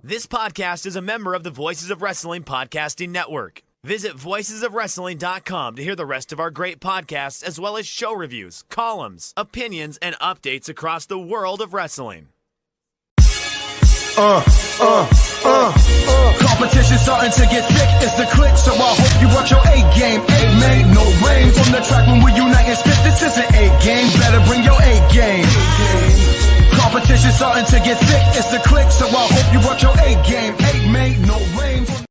This podcast is a member of the Voices of Wrestling Podcasting Network. Visit voicesofwrestling.com to hear the rest of our great podcasts, as well as show reviews, columns, opinions, and updates across the world of wrestling. Competition starting to get thick, it's the click, so I hope you watch your A-game. A-Made, no rain from the track when we unite and spit. This is an A-game, better bring your A-game. Competition starting to get thick, it's the click, so I hope you watch your A-game. A-Made, no rain from...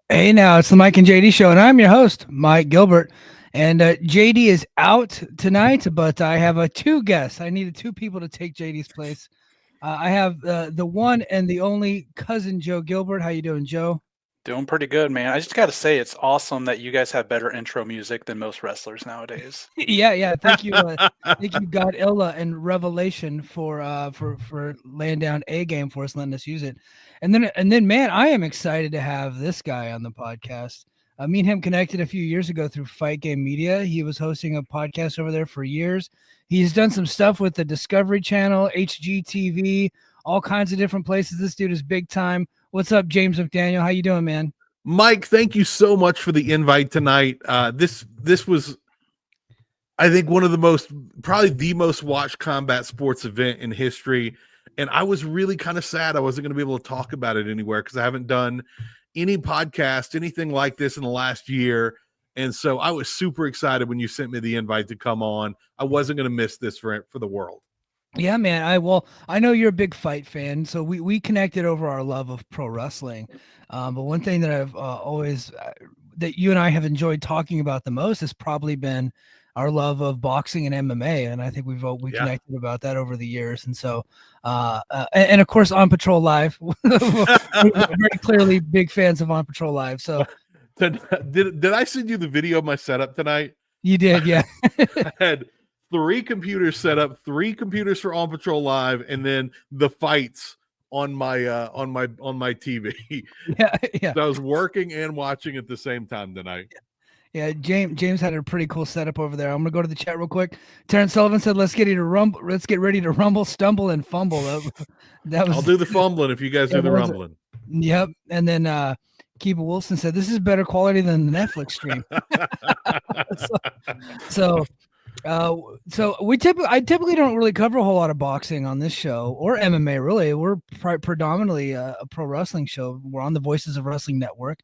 Hey, now it's the Mike and JD show, and I'm your host, Mike Gilbert. And JD is out tonight, but I have two guests. I needed two people to take JD's place. I have the one and the only Cousin Joe Gilbert. How you doing, Joe? Doing pretty good, man. I just got to say, it's awesome that you guys have better intro music than most wrestlers nowadays. Yeah. Thank you, thank you, God Illa and Revelation for laying down a game for us, letting us use it. And then, man, I am excited to have this guy on the podcast. Me and him connected a few years ago through Fight Game Media. He was hosting a podcast over there for years. He's done some stuff with the Discovery Channel, HGTV, all kinds of different places. This dude is big time. What's up, James McDaniel? How you doing, man? Mike, thank you so much for the invite tonight. This was, I think, probably the most watched combat sports event in history. And I was really kind of sad I wasn't going to be able to talk about it anywhere because I haven't done any podcast, anything like this in the last year. And so I was super excited when you sent me the invite to come on. I wasn't going to miss this for the world. Yeah, man. I know you're a big fight fan, so we connected over our love of pro wrestling. But one thing that I've always that you and I have enjoyed talking about the most has probably been our love of boxing and MMA, and I think we connected about that over the years. And so, and of course, On Patrol Live, we're very clearly big fans of On Patrol Live. So, did I send you the video of my setup tonight? You did, yeah. I had 3 computers set up, 3 computers for On Patrol Live, and then the fights on my TV. Yeah. So I was working and watching at the same time tonight. Yeah, James had a pretty cool setup over there. I'm gonna go to the chat real quick. Terrence Sullivan said, "Let's get ready to rumble, stumble, and fumble." That was. I'll do the fumbling if you guys do the rumbling. Yep, and then Keepa Wilson said, "This is better quality than the Netflix stream." So I typically don't really cover a whole lot of boxing on this show or MMA. Really, we're predominantly a pro wrestling show. We're on the Voices of Wrestling Network.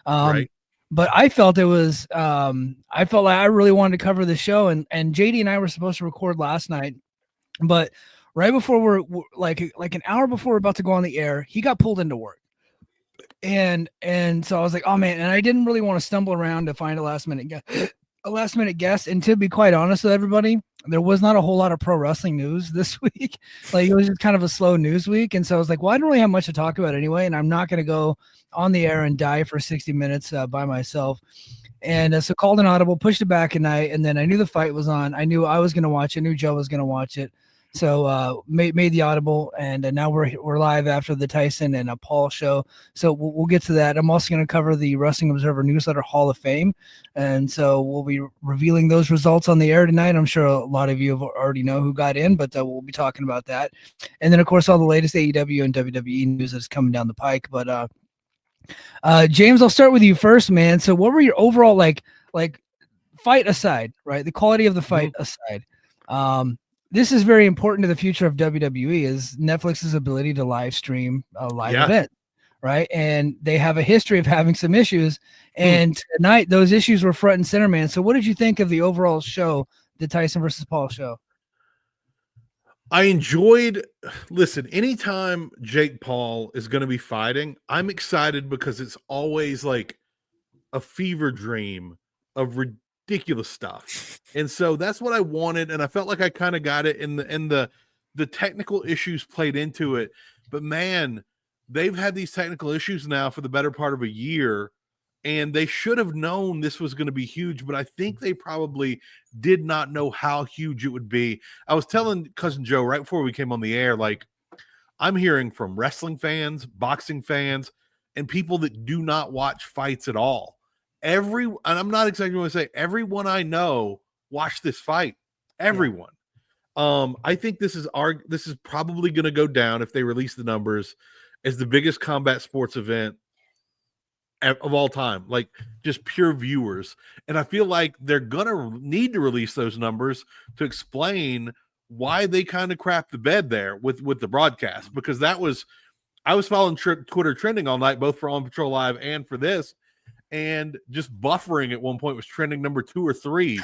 Right. But I felt I felt like I really wanted to cover the show, and JD and I were supposed to record last night, but right before we're like an hour before we're about to go on the air, he got pulled into work. And so I was like, oh man, and I didn't really want to stumble around to find a last minute guest. And to be quite honest with everybody, there was not a whole lot of pro wrestling news this week. Like, it was just kind of a slow news week. And so I was like, well, I don't really have much to talk about anyway, and I'm not going to go on the air and die for 60 minutes by myself. And so called an audible, pushed it back a night, and then I knew the fight was on. I knew I was going to watch it. I knew Joe was going to watch it. So made the audible, and now we're live after the Tyson and Paul show. So we'll get to that. I'm also going to cover the Wrestling Observer Newsletter Hall of Fame, and so we'll be revealing those results on the air tonight. I'm sure a lot of you have already know who got in, but we'll be talking about that. And then, of course, all the latest AEW and WWE news that's coming down the pike. But James, I'll start with you first, man. So what were your overall like fight aside, right? The quality of the fight aside. This is very important to the future of WWE, is Netflix's ability to live stream a live event, right? And they have a history of having some issues, and tonight those issues were front and center, man. So what did you think of the overall show, the Tyson versus Paul show? I enjoyed, listen, anytime Jake Paul is going to be fighting, I'm excited because it's always like a fever dream of ridiculous stuff. And so that's what I wanted, and I felt like I kind of got it, and the technical issues played into it. But man, they've had these technical issues now for the better part of a year, and they should have known this was going to be huge, but I think they probably did not know how huge it would be. I was telling Cousin Joe right before we came on the air, like, I'm hearing from wrestling fans, boxing fans, and people that do not watch fights at all. And I'm not exactly going to say everyone I know watched this fight. Everyone. I think this is probably going to go down if they release the numbers as the biggest combat sports event of all time, like just pure viewers. And I feel like they're gonna need to release those numbers to explain why they kind of crapped the bed there with the broadcast, because I was following Twitter trending all night, both for On Patrol Live and for this, and just buffering at one point was trending number 2 or 3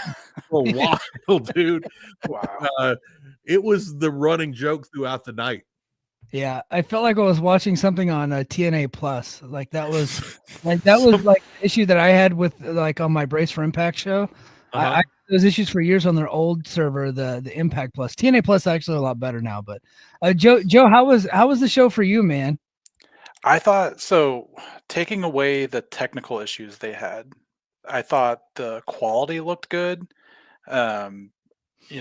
for a while, dude. Wow. It was the running joke throughout the night. Yeah, I felt like I was watching something on TNA Plus. Like that was like the issue that I had with like on my Brace for Impact show. I had those issues for years on their old server, the Impact Plus. TNA Plus is actually a lot better now. But Joe, how was the show for you, man? I thought so. Taking away the technical issues they had, I thought the quality looked good.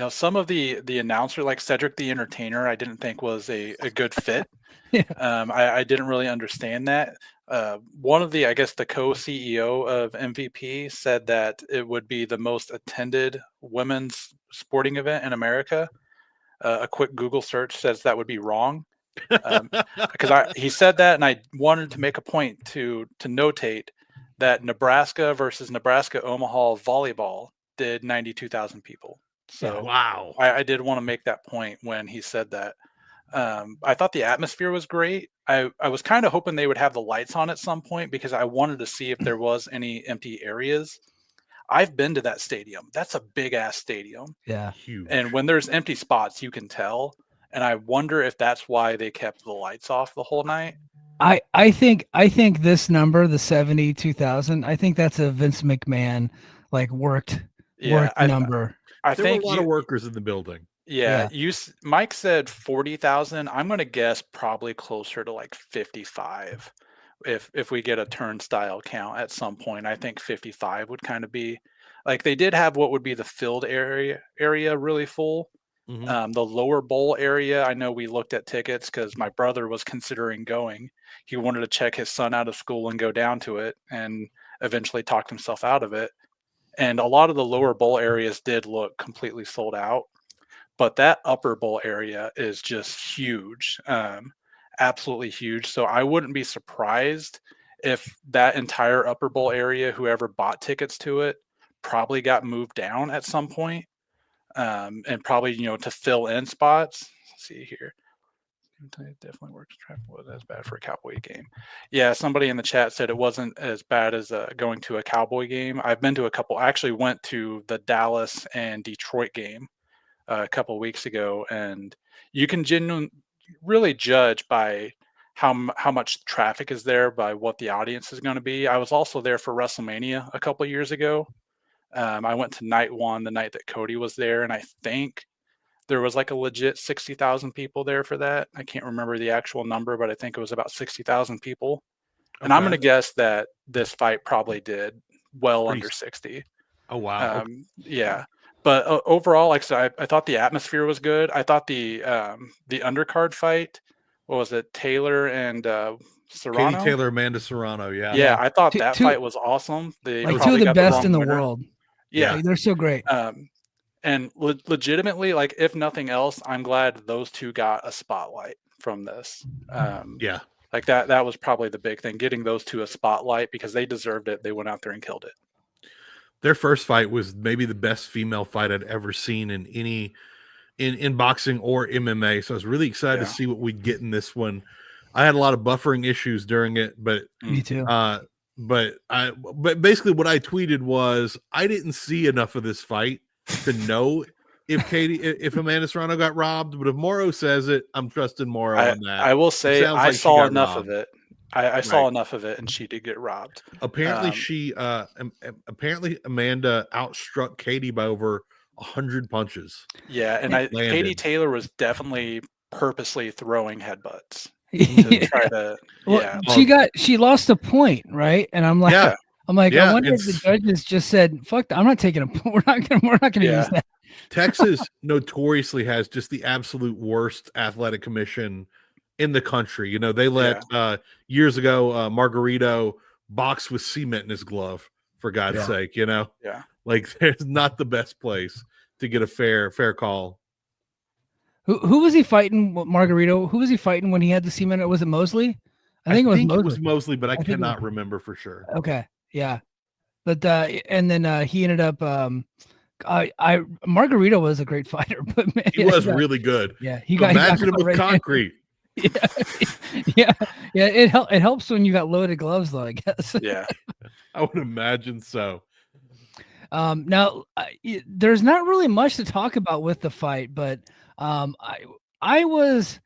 Some of the announcer, like Cedric the Entertainer, I didn't think was a good fit. Yeah. I didn't really understand that. One of the, I guess, the co-CEO of MVP said that it would be the most attended women's sporting event in America. A quick Google search says that would be wrong. Because he said that, and I wanted to make a point to notate that Nebraska versus Nebraska Omaha volleyball did 92,000 people. So wow, I did want to make that point when he said that. I thought the atmosphere was great. I was kind of hoping they would have the lights on at some point because I wanted to see if there was any empty areas. I've been to that stadium. That's a big ass stadium. Yeah. huge. And when there's empty spots, you can tell. And I wonder if that's why they kept the lights off the whole night. I think this number, the 72,000, I think that's a Vince McMahon worked number. There were a lot of workers in the building. Yeah. Mike said 40,000. I'm going to guess probably closer to like 55. If we get a turnstile count at some point, I think 55 would kind of be like, they did have what would be the filled area really full. Mm-hmm. The lower bowl area, I know we looked at tickets because my brother was considering going. He wanted to check his son out of school and go down to it, and eventually talked himself out of it. And a lot of the lower bowl areas did look completely sold out, but that upper bowl area is just huge, absolutely huge. So I wouldn't be surprised if that entire upper bowl area, whoever bought tickets to it, probably got moved down at some point. And probably, to fill in spots. Let's see here. It definitely works. Traffic wasn't as bad for a Cowboy game. Yeah, somebody in the chat said it wasn't as bad as going to a Cowboy game. I've been to a couple. I actually went to the Dallas and Detroit game a couple weeks ago, and you can really judge by how much traffic is there by what the audience is going to be. I was also there for WrestleMania a couple years ago. I went to night 1, the night that Cody was there, and I think there was like a legit 60,000 people there for that. I can't remember the actual number, but I think it was about 60,000 people. And I'm going to guess that this fight probably did under 60. Oh, wow. Yeah. But overall, like I said, I thought the atmosphere was good. I thought the undercard fight, what was it, Taylor and Serrano? Katie Taylor, Amanda Serrano, yeah. Yeah, I thought that fight was awesome. Two of the best in the world. Yeah, they're so great. And legitimately, like, if nothing else, I'm glad those two got a spotlight from this. Yeah. Like that was probably the big thing, getting those two a spotlight, because they deserved it. They went out there and killed it. Their first fight was maybe the best female fight I'd ever seen in any in boxing or MMA. So I was really excited to see what we'd get in this one. I had a lot of buffering issues during it, but me too. But basically what I tweeted was I didn't see enough of this fight to know if Amanda Serrano got robbed, but if Morrow says it, I'm trusting Morrow on that. I will say I saw enough of it. I saw enough of it, and she did get robbed. Apparently apparently Amanda outstruck Katie by over 100 punches. Yeah, and Katie Taylor was definitely purposely throwing headbutts. To try to, she lost a point, right? And I'm like, I wonder if the judges just said, "Fuck, I'm not taking a point. We're not gonna use that." Texas notoriously has just the absolute worst athletic commission in the country. They let years ago Margarito box with cement in his glove, for God's sake. Like, there's not the best place to get a fair call. Who was he fighting? Margarito? Who was he fighting when he had the cement? Was it Mosley? I think it was Mosley, but I think it cannot was- remember for sure. Okay, yeah, but and then he ended up. I Margarito was a great fighter, but man, He was really good. yeah, Imagine him caught with concrete. Yeah, yeah. It helps when you got loaded gloves, though, I guess. Yeah. I would imagine so. Now there's not really much to talk about with the fight, but I was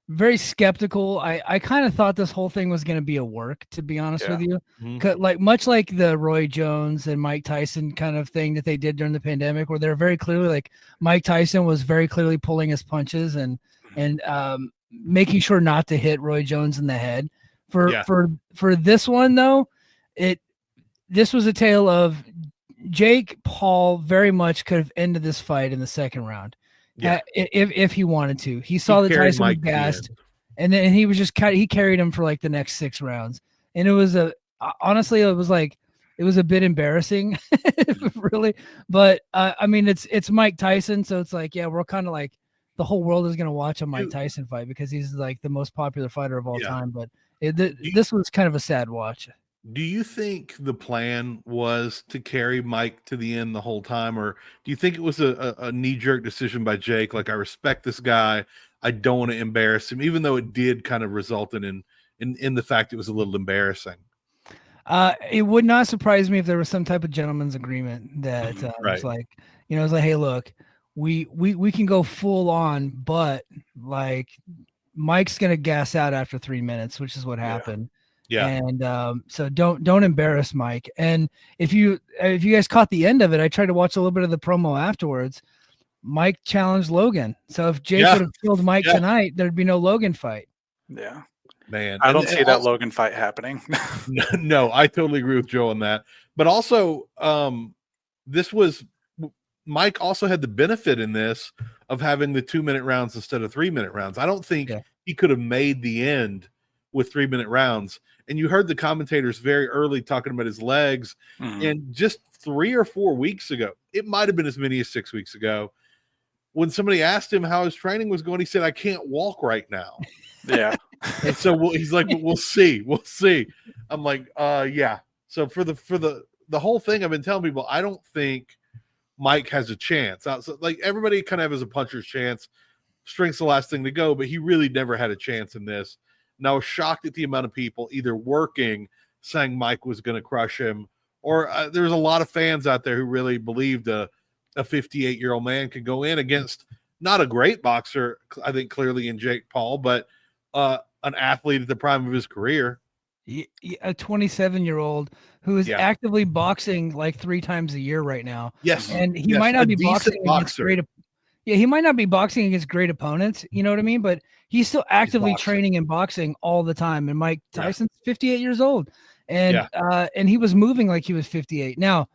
very skeptical. I kind of thought this whole thing was going to be a work, to be honest with you. Like much like the Roy Jones and Mike Tyson kind of thing that they did during the pandemic, where they're very clearly like Mike Tyson was very clearly pulling his punches and making sure not to hit Roy Jones in the head. For this one though, this was a tale of Jake Paul very much could have ended this fight in the second round. Yeah, if he wanted to. He saw that Tyson was gassed, and then he was just he carried him for like the next 6 rounds. And it was honestly, it was a bit embarrassing, really. But I mean, it's Mike Tyson, so it's like, yeah, we're kind of like the whole world is gonna watch a Mike Tyson fight because he's like the most popular fighter of all time. But this was kind of a sad watch. Do you think the plan was to carry Mike to the end the whole time, or do you think it was a knee-jerk decision by Jake? Like, I respect this guy, I don't want to embarrass him, even though it did kind of result in the fact it was a little embarrassing. It would not surprise me if there was some type of gentleman's agreement that was like, it's like, hey, look, we can go full on, but like Mike's gonna gas out after 3 minutes, which is what happened. Yeah. And so don't embarrass Mike. And if you guys caught the end of it, I tried to watch a little bit of the promo afterwards. Mike challenged Logan. So if Jake would have killed Mike tonight, there'd be no Logan fight. Yeah. Man. I don't see that Logan fight happening. No, I totally agree with Joe on that. But also, Mike also had the benefit in this of having the 2-minute rounds instead of 3-minute rounds. I don't think he could have made the end with 3-minute rounds. And you heard the commentators very early talking about his legs. And just 3 or 4 weeks ago, it might have been as many as 6 weeks ago, when somebody asked him how his training was going, he said, I can't walk right now. Yeah. And so he's like, we'll see. I'm like, yeah. So for the whole thing, I've been telling people, I don't think Mike has a chance. So, like, everybody kind of has a puncher's chance. Strength's the last thing to go, but he really never had a chance in this. And I was shocked at the amount of people either working, saying Mike was going to crush him, or there's a lot of fans out there who really believed a 58-year-old man could go in against not a great boxer, I think clearly in Jake Paul, but an athlete at the prime of his career. A 27-year-old who is actively boxing like 3 times a year right now. Yes. And he might not be boxing against he might not be boxing against great opponents, you know what I mean? But he's still actively training and boxing all the time. And Mike Tyson's 58 years old. And he was moving like he was 58. Now,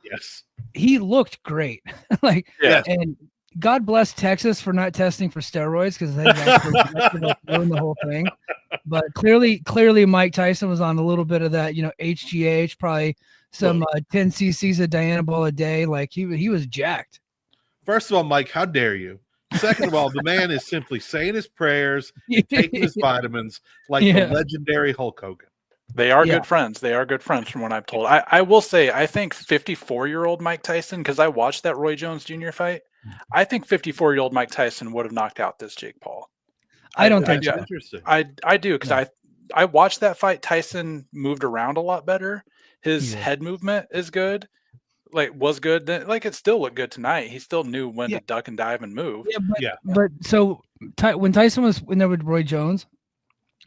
he looked great. And God bless Texas for not testing for steroids, because that ruined the whole thing. But clearly Mike Tyson was on a little bit of that, HGH, probably some 10 cc's of Dianabol a day. Like he was jacked. First of all, Mike, how dare you? Second of all, the man is simply saying his prayers and taking his vitamins like the legendary Hulk Hogan. They are good friends. They are good friends from what I'm told. I will say, I think 54-year-old Mike Tyson, because I watched that Roy Jones Jr. fight, I think 54-year-old Mike Tyson would have knocked out this Jake Paul. I don't think so. Interesting. I do, because I watched that fight. Tyson moved around a lot better. His head movement is good. Was good. Like, it still looked good tonight. He still knew when to duck and dive and move. But so when Tyson was in there with Roy Jones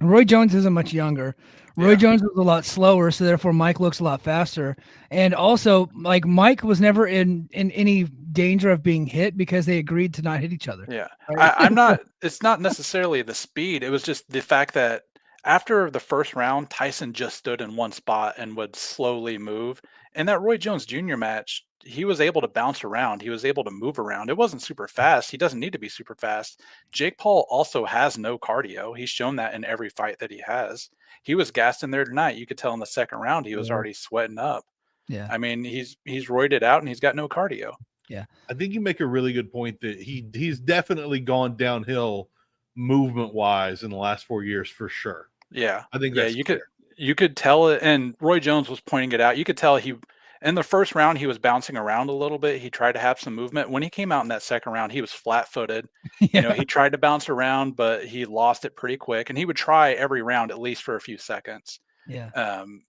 isn't much younger. Roy Jones was a lot slower, so therefore Mike looks a lot faster. And also, like, Mike was never in any danger of being hit because they agreed to not hit each other. Yeah, right? It's not necessarily the speed. It was just the fact that after the first round, Tyson just stood in one spot and would slowly move. And that Roy Jones Jr. match, he was able to bounce around. He was able to move around. It wasn't super fast. He doesn't need to be super fast. Jake Paul also has no cardio. He's shown that in every fight that he has. He was gassed in there tonight. You could tell in the second round he was already sweating up. Yeah. I mean, he's roided out and he's got no cardio. Yeah. I think you make a really good point that he's definitely gone downhill movement wise in the last 4 years for sure. Yeah. I think Yeah, that's you could tell it, and Roy Jones was pointing it out. You could tell he in the first round he was bouncing around a little bit. He tried to have some movement. When he came out in that second round, he was flat-footed. You know, Yeah. he tried to bounce around, but he lost it pretty quick. And he would try every round at least for a few seconds. Yeah. Um,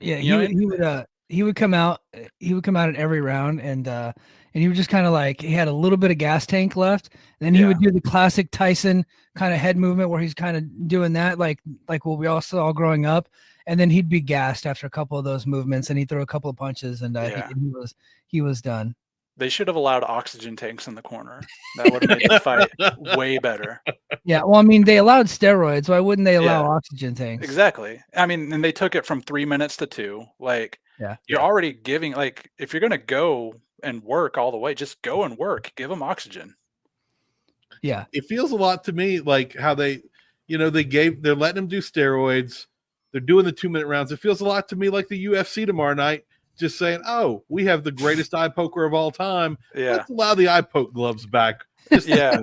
Yeah, you know, he would come out in every round, and he would just kind of like, he had a little bit of gas tank left, and then he would do the classic Tyson kind of head movement where he's kind of doing that like what we all saw growing up, and then he'd be gassed after a couple of those movements, and he'd throw a couple of punches, and he was done. They should have allowed oxygen tanks in the corner. That would have made the fight way better. Yeah, well, I mean, they allowed steroids. Why wouldn't they allow oxygen tanks? Exactly. I mean, and they took it from 3 minutes to 2. Like, you're already giving, like, if you're going to go and work all the way, just go and work. Give them oxygen. Yeah. It feels a lot to me like how they're letting him do steroids. They're doing the 2-minute rounds. It feels a lot to me like the UFC tomorrow night, just saying, oh, we have the greatest eye poker of all time. Yeah. Let's allow the eye poke gloves back. Yeah.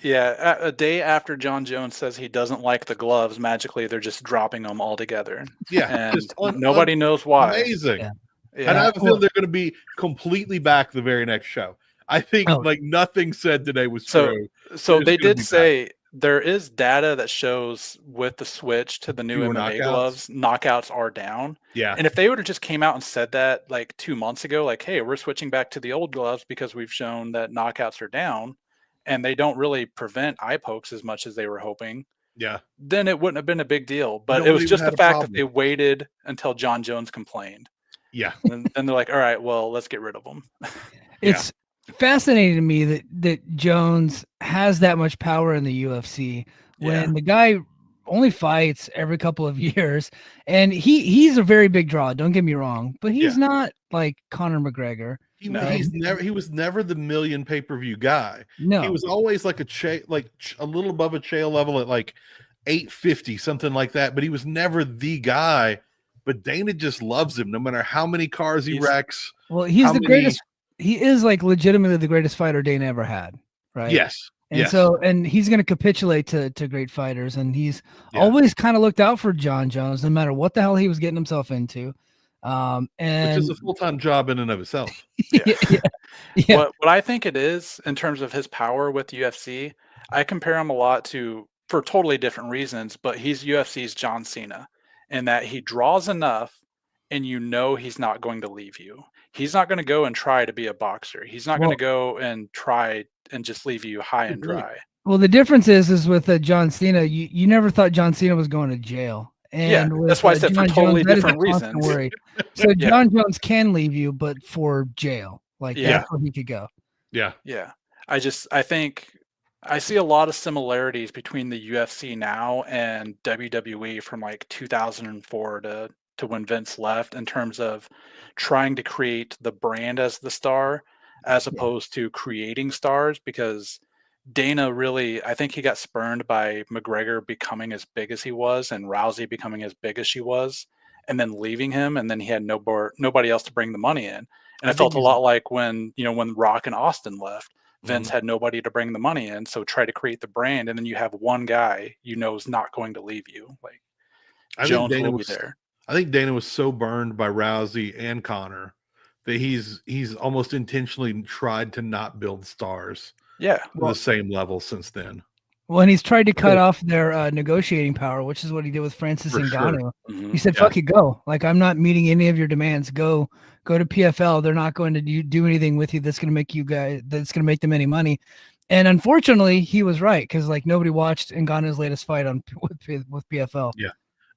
A day after John Jones says he doesn't like the gloves, magically they're just dropping them all together. Yeah. And nobody knows why. Amazing. Yeah. And I have a feeling they're going to be completely back the very next show. I think like nothing said today was true. So they did say there is data that shows with the switch to the new MMA gloves, knockouts are down. Yeah. And if they would have just came out and said that like 2 months ago, like, hey, we're switching back to the old gloves because we've shown that knockouts are down and they don't really prevent eye pokes as much as they were hoping. Yeah. Then it wouldn't have been a big deal. But it was just the fact that they waited until John Jones complained. Yeah. And then they're like, all right, well, let's get rid of them. It's fascinating to me that Jones has that much power in the UFC when the guy only fights every couple of years, and he's a very big draw. Don't get me wrong, but he's not like Conor McGregor. He was never the million pay-per-view guy. No, he was always like a little above a Chael level at like 850, something like that. But he was never the guy. But Dana just loves him, no matter how many cars he wrecks. Well, he's the greatest. He is like legitimately the greatest fighter Dana ever had, right? Yes. And so, and he's going to capitulate to great fighters, and he's always kind of looked out for John Jones, no matter what the hell he was getting himself into. And which is a full-time job in and of itself. What I think it is in terms of his power with UFC, I compare him a lot to, for totally different reasons, but he's UFC's John Cena, in that he draws enough and you know he's not going to leave you. He's not going to go and try to be a boxer. He's not going to go and try and just leave you high and dry. Well, the difference is with John Cena, you never thought John Cena was going to jail. And that's why I said for totally different reasons. So John Jones can leave you, but for jail. Like that's where he could go. Yeah. I think I see a lot of similarities between the UFC now and WWE from like 2004 to when Vince left, in terms of trying to create the brand as the star as opposed to creating stars, because Dana really, I think he got spurned by McGregor becoming as big as he was and Rousey becoming as big as she was, and then leaving him, and then he had nobody else to bring the money in. And it felt a lot like when Rock and Austin left, Vince had nobody to bring the money in, so try to create the brand, and then you have one guy is not going to leave you. Like Jones will be there. I think Dana was so burned by Rousey and Conor that he's almost intentionally tried to not build stars. Yeah, the same level since then. Well, and he's tried to cut off their negotiating power, which is what he did with Francis Ngannou. Sure. Mm-hmm. He said, "Fuck it, go! Like, I'm not meeting any of your demands. Go to PFL. They're not going to do anything with you that's going to make that's going to make them any money." And unfortunately, he was right, because like nobody watched Ngannou's latest fight with PFL. Yeah,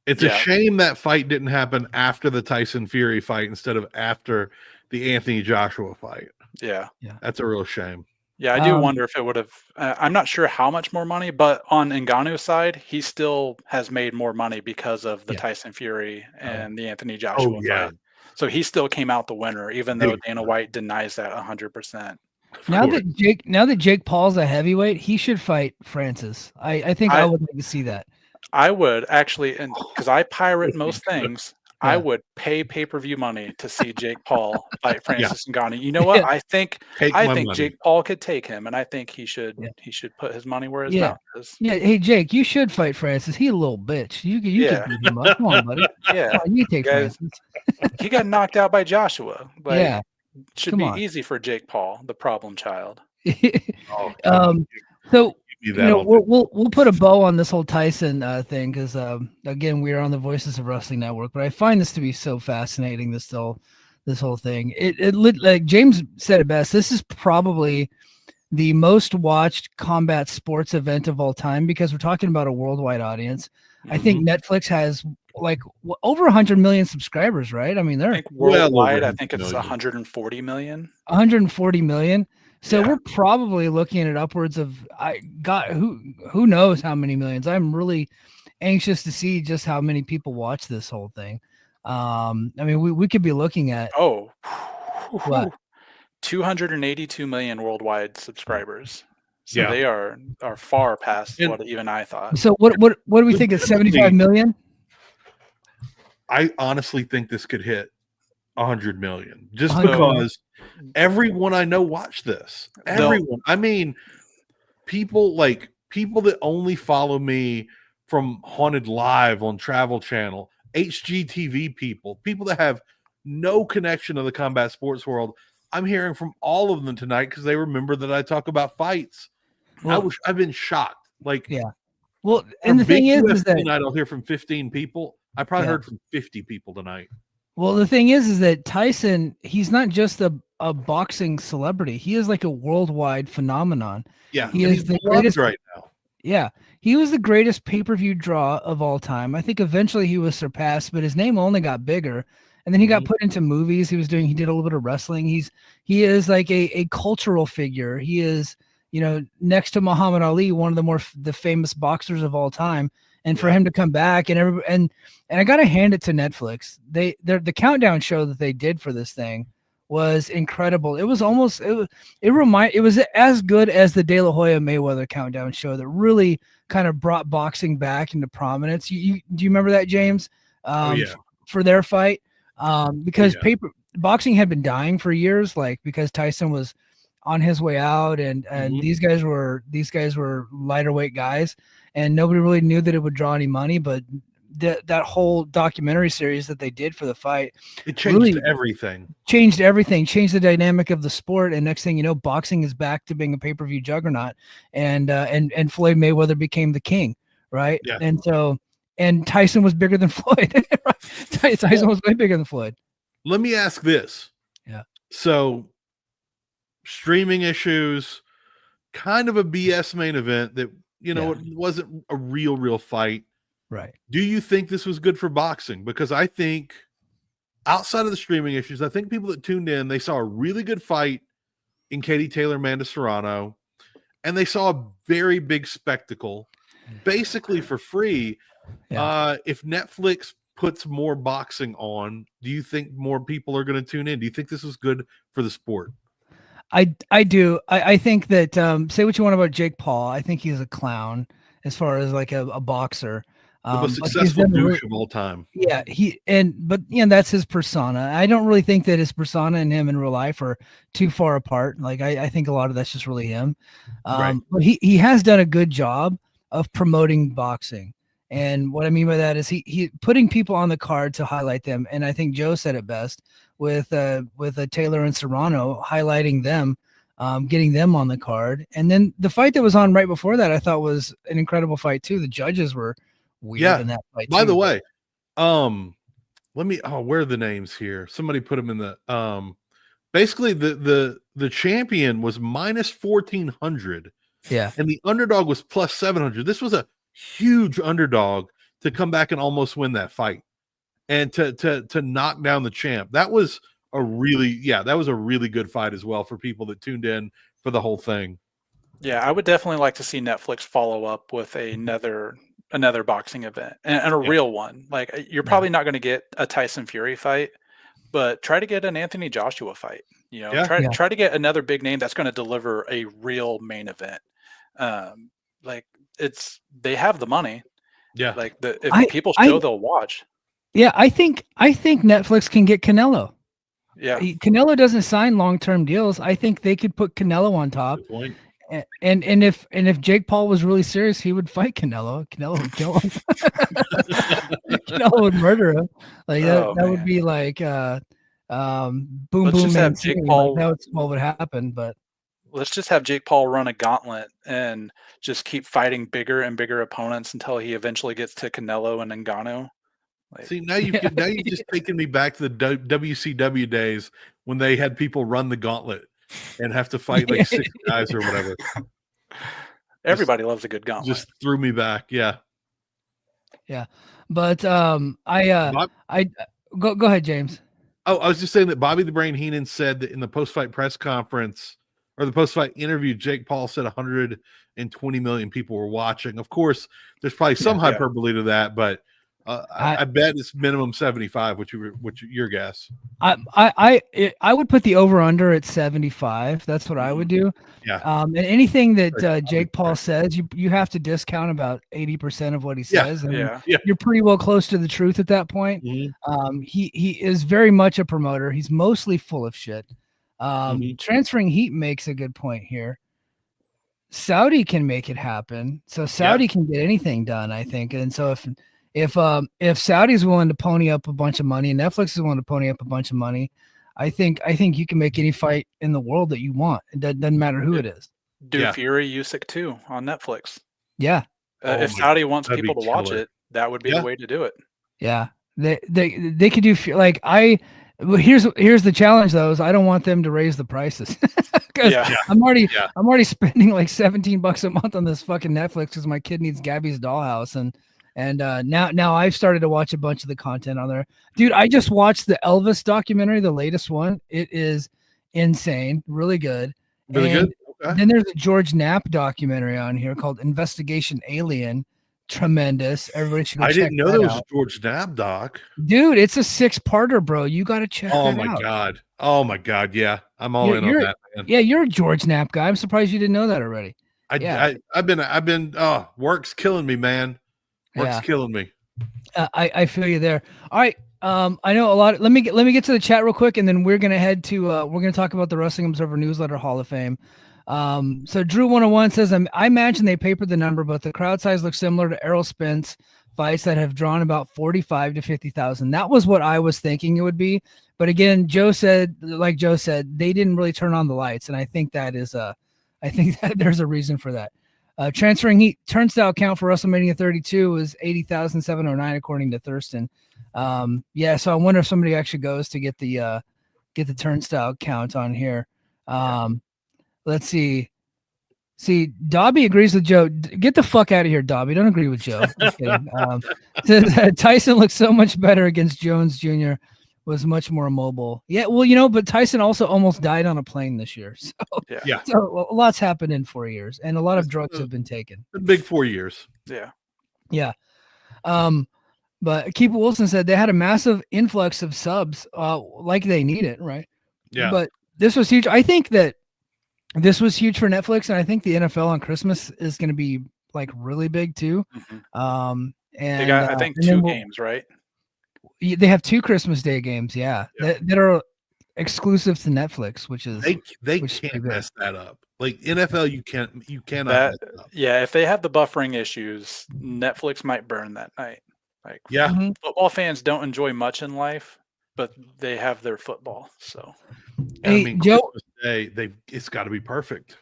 it's a shame that fight didn't happen after the Tyson Fury fight instead of after the Anthony Joshua fight. Yeah, that's a real shame. Yeah, I do wonder if it would have. I'm not sure how much more money, but on Ngannou's side, he still has made more money because of the Tyson Fury and the Anthony Joshua fight. So he still came out the winner, even though Dana White denies that 100%. Now that Jake Paul's a heavyweight, he should fight Francis. I think I would like to see that. I would actually, and because I pirate most things, I Yeah. would pay pay-per-view money to see Jake Paul fight Francis Ngannou. You know what? Yeah. I think Take my money. Jake Paul could take him, and I think he should Yeah. put his money where his Yeah. mouth is. Yeah. Hey, Jake, you should fight Francis. He a little bitch. You Yeah. could beat him up. Come on, buddy. Yeah. Come on, you take Guys, Francis. he got knocked out by Joshua. Like, Yeah. should Come be on. easy for Jake Paul, the problem child. Oh, So give me you that know, all day. we'll put a bow on this whole Tyson thing because again, we are on the Voices of Wrestling Network, but I find this to be so fascinating. This whole thing. Like James said it best. This is probably the most watched combat sports event of all time because we're talking about a worldwide audience. I think Netflix has like over 100 million subscribers, right? I mean, I they're think Well over worldwide, I think 100 it's million. 140 million. 140 million. So Yeah. we're probably looking at upwards of who knows how many millions. I'm really anxious to see just how many people watch this whole thing. I mean, we could be looking at Oh, What? 282 million worldwide subscribers. So Yeah. they are far past And- what even I thought. so what do we think? It's 75 million? I honestly think this could hit 100 million just 100 million. because everyone I know watched this. Everyone. I mean, people that only follow me from Haunted Live on Travel Channel, HGTV people that have no connection to the combat sports world. I'm hearing from all of them tonight because they remember that I talk about fights. Well, I've been shocked. Like, Yeah. Well, and the thing is that tonight I'll hear from 15 people. I probably Yeah. heard from 50 people tonight. Well, the thing is that Tyson, he's not just a boxing celebrity. He is like a worldwide phenomenon. Yeah, He and is he's the beloved greatest right now. Yeah, he was the greatest pay-per-view draw of all time. I think eventually he was surpassed, but his name only got bigger. And then he got put into movies. He did a little bit of wrestling. He is like a cultural figure. He is, next to Muhammad Ali, one of the famous boxers of all time. And for him to come back and I gotta hand it to Netflix. The countdown show that they did for this thing was incredible. It was almost it was as good as the De La Hoya Mayweather countdown show that really kind of brought boxing back into prominence. Do you remember that, James? For their fight, because boxing had been dying for years, like because Tyson was on his way out, and these guys were lighter weight guys, and nobody really knew that it would draw any money, but that whole documentary series that they did for the fight, it changed really everything. Changed the dynamic of the sport, and next thing you know, boxing is back to being a pay-per-view juggernaut, and Floyd Mayweather became the king, right? Yeah. And Tyson was bigger than Floyd. Tyson was way bigger than Floyd. Let me ask this. Yeah. So, streaming issues, kind of a BS main event that, it wasn't a real fight. Right. Do you think this was good for boxing? Because I think outside of the streaming issues, I think people that tuned in, they saw a really good fight in Katie Taylor, Amanda Serrano, and they saw a very big spectacle basically for free. Yeah. If Netflix puts more boxing on, do you think more people are going to tune in? Do you think this was good for the sport? I do. I think that say what you want about Jake Paul. I think he's a clown as far as like a boxer. The most successful douche of all time. Yeah, but that's his persona. I don't really think that his persona and him in real life are too far apart. Like I think a lot of that's just really him. Right. But he has done a good job of promoting boxing. And what I mean by that is he putting people on the card to highlight them. And I think Joe said it best with Taylor and Serrano, highlighting them, getting them on the card. And then the fight that was on right before that, I thought was an incredible fight too. The judges were weird in that fight. By the way, where are the names here? Somebody put them in the basically the champion was minus 1,400. Yeah. And the underdog was plus 700. This was a huge underdog to come back and almost win that fight and to knock down the champ. That was a really good fight as well for people that tuned in for the whole thing. Yeah, I would definitely like to see Netflix follow up with another boxing event and a real one. Like you're probably not going to get a Tyson Fury fight, but try to get an Anthony Joshua fight. Try to get another big name that's going to deliver a real main event. They have the money. Yeah. Like if people show, they'll watch. Yeah, I think Netflix can get Canelo. Yeah. Canelo doesn't sign long-term deals. I think they could put Canelo on top. Good point. And if Jake Paul was really serious, he would fight Canelo. Canelo would kill him. Canelo would murder him. Like Oh, that would man. be like boom Let's boom just have Mancini. Jake Like Paul. that's what would happen. But Let's just have Jake Paul run a gauntlet and just keep fighting bigger and bigger opponents until he eventually gets to Canelo and Ngannou. Like, See, now you've just taken me back to the WCW days when they had people run the gauntlet and have to fight like 6 guys or whatever. everybody loves a good gauntlet. Just threw me back. Yeah. yeah. But I go ahead, James. Oh, I was just saying that Bobby the Brain Heenan said that in the post-fight press conference or the post-fight interview, Jake Paul said 120 million people were watching. Of course, there's probably some hyperbole to that, but I bet it's minimum 75. Which your guess? I would put the over under at 75. That's what I would do. Yeah. And anything that Jake Paul says, you have to discount about 80% of what he says. And you're pretty well close to the truth at that point. Mm-hmm. He is very much a promoter. He's mostly full of shit. Transferring Heat makes a good point here. Saudi can make it happen. So Saudi can get anything done, I think. And so if Saudi's willing to pony up a bunch of money and Netflix is willing to pony up a bunch of money, I think you can make any fight in the world that you want. It doesn't matter who it is. Do Fury Usyk 2 on Netflix. Yeah. If Saudi wants people to watch it, that would be the way to do it. Yeah. They could do like here's the challenge though, is I don't want them to raise the prices. Because I'm already spending like $17 a month on this fucking Netflix because my kid needs Gabby's Dollhouse and now I've started to watch a bunch of the content on there. Dude, I just watched the Elvis documentary, the latest one. It is insane, really good. Really good. Okay. Then there's a George Knapp documentary on here called Investigation Alien. Tremendous. Everybody should go check that out. I didn't know there was a George Knapp doc. Dude, it's a 6-parter, bro. You got to check that out. Oh my god. Yeah. I'm all in on that, man. Yeah, you're a George Knapp guy. I'm surprised you didn't know that already. I've been work's killing me, man. Work's killing me. I feel you there. All right. I know a lot. Let me get to the chat real quick, and then we're gonna head to we're gonna talk about the Wrestling Observer Newsletter Hall of Fame. So Drew 101 says, I imagine they papered the number, but the crowd size looks similar to Errol Spence fights that have drawn about 45 to 50,000. That was what I was thinking it would be. But again, Joe said, they didn't really turn on the lights, and I think that there's a reason for that. Transferring Heat turnstile count for WrestleMania 32 was 80,709 according to Thurston. So I wonder if somebody actually goes to get the turnstile count on here. Let's see. Dobby agrees with Joe. Get the fuck out of here, Dobby. Don't agree with Joe. Says, Tyson looks so much better against Jones Jr. Was much more mobile. Yeah, well, but Tyson also almost died on a plane this year. So, so a lot's happened in 4 years, and a lot of drugs have been taken. Big 4 years. Yeah. But Keith Wilson said they had a massive influx of subs, like they need it, right? Yeah. But this was huge. I think that this was huge for Netflix, and I think the NFL on Christmas is going to be like really big too. And they got, I think, 2 games, right? They have 2 Christmas Day games, that are exclusive to Netflix, which is they can't mess that up. Like NFL, you cannot mess it up. Yeah, if they have the buffering issues, Netflix might burn that night. Like, football fans don't enjoy much in life, but they have their football. So, Joe, Christmas Day, it's got to be perfect.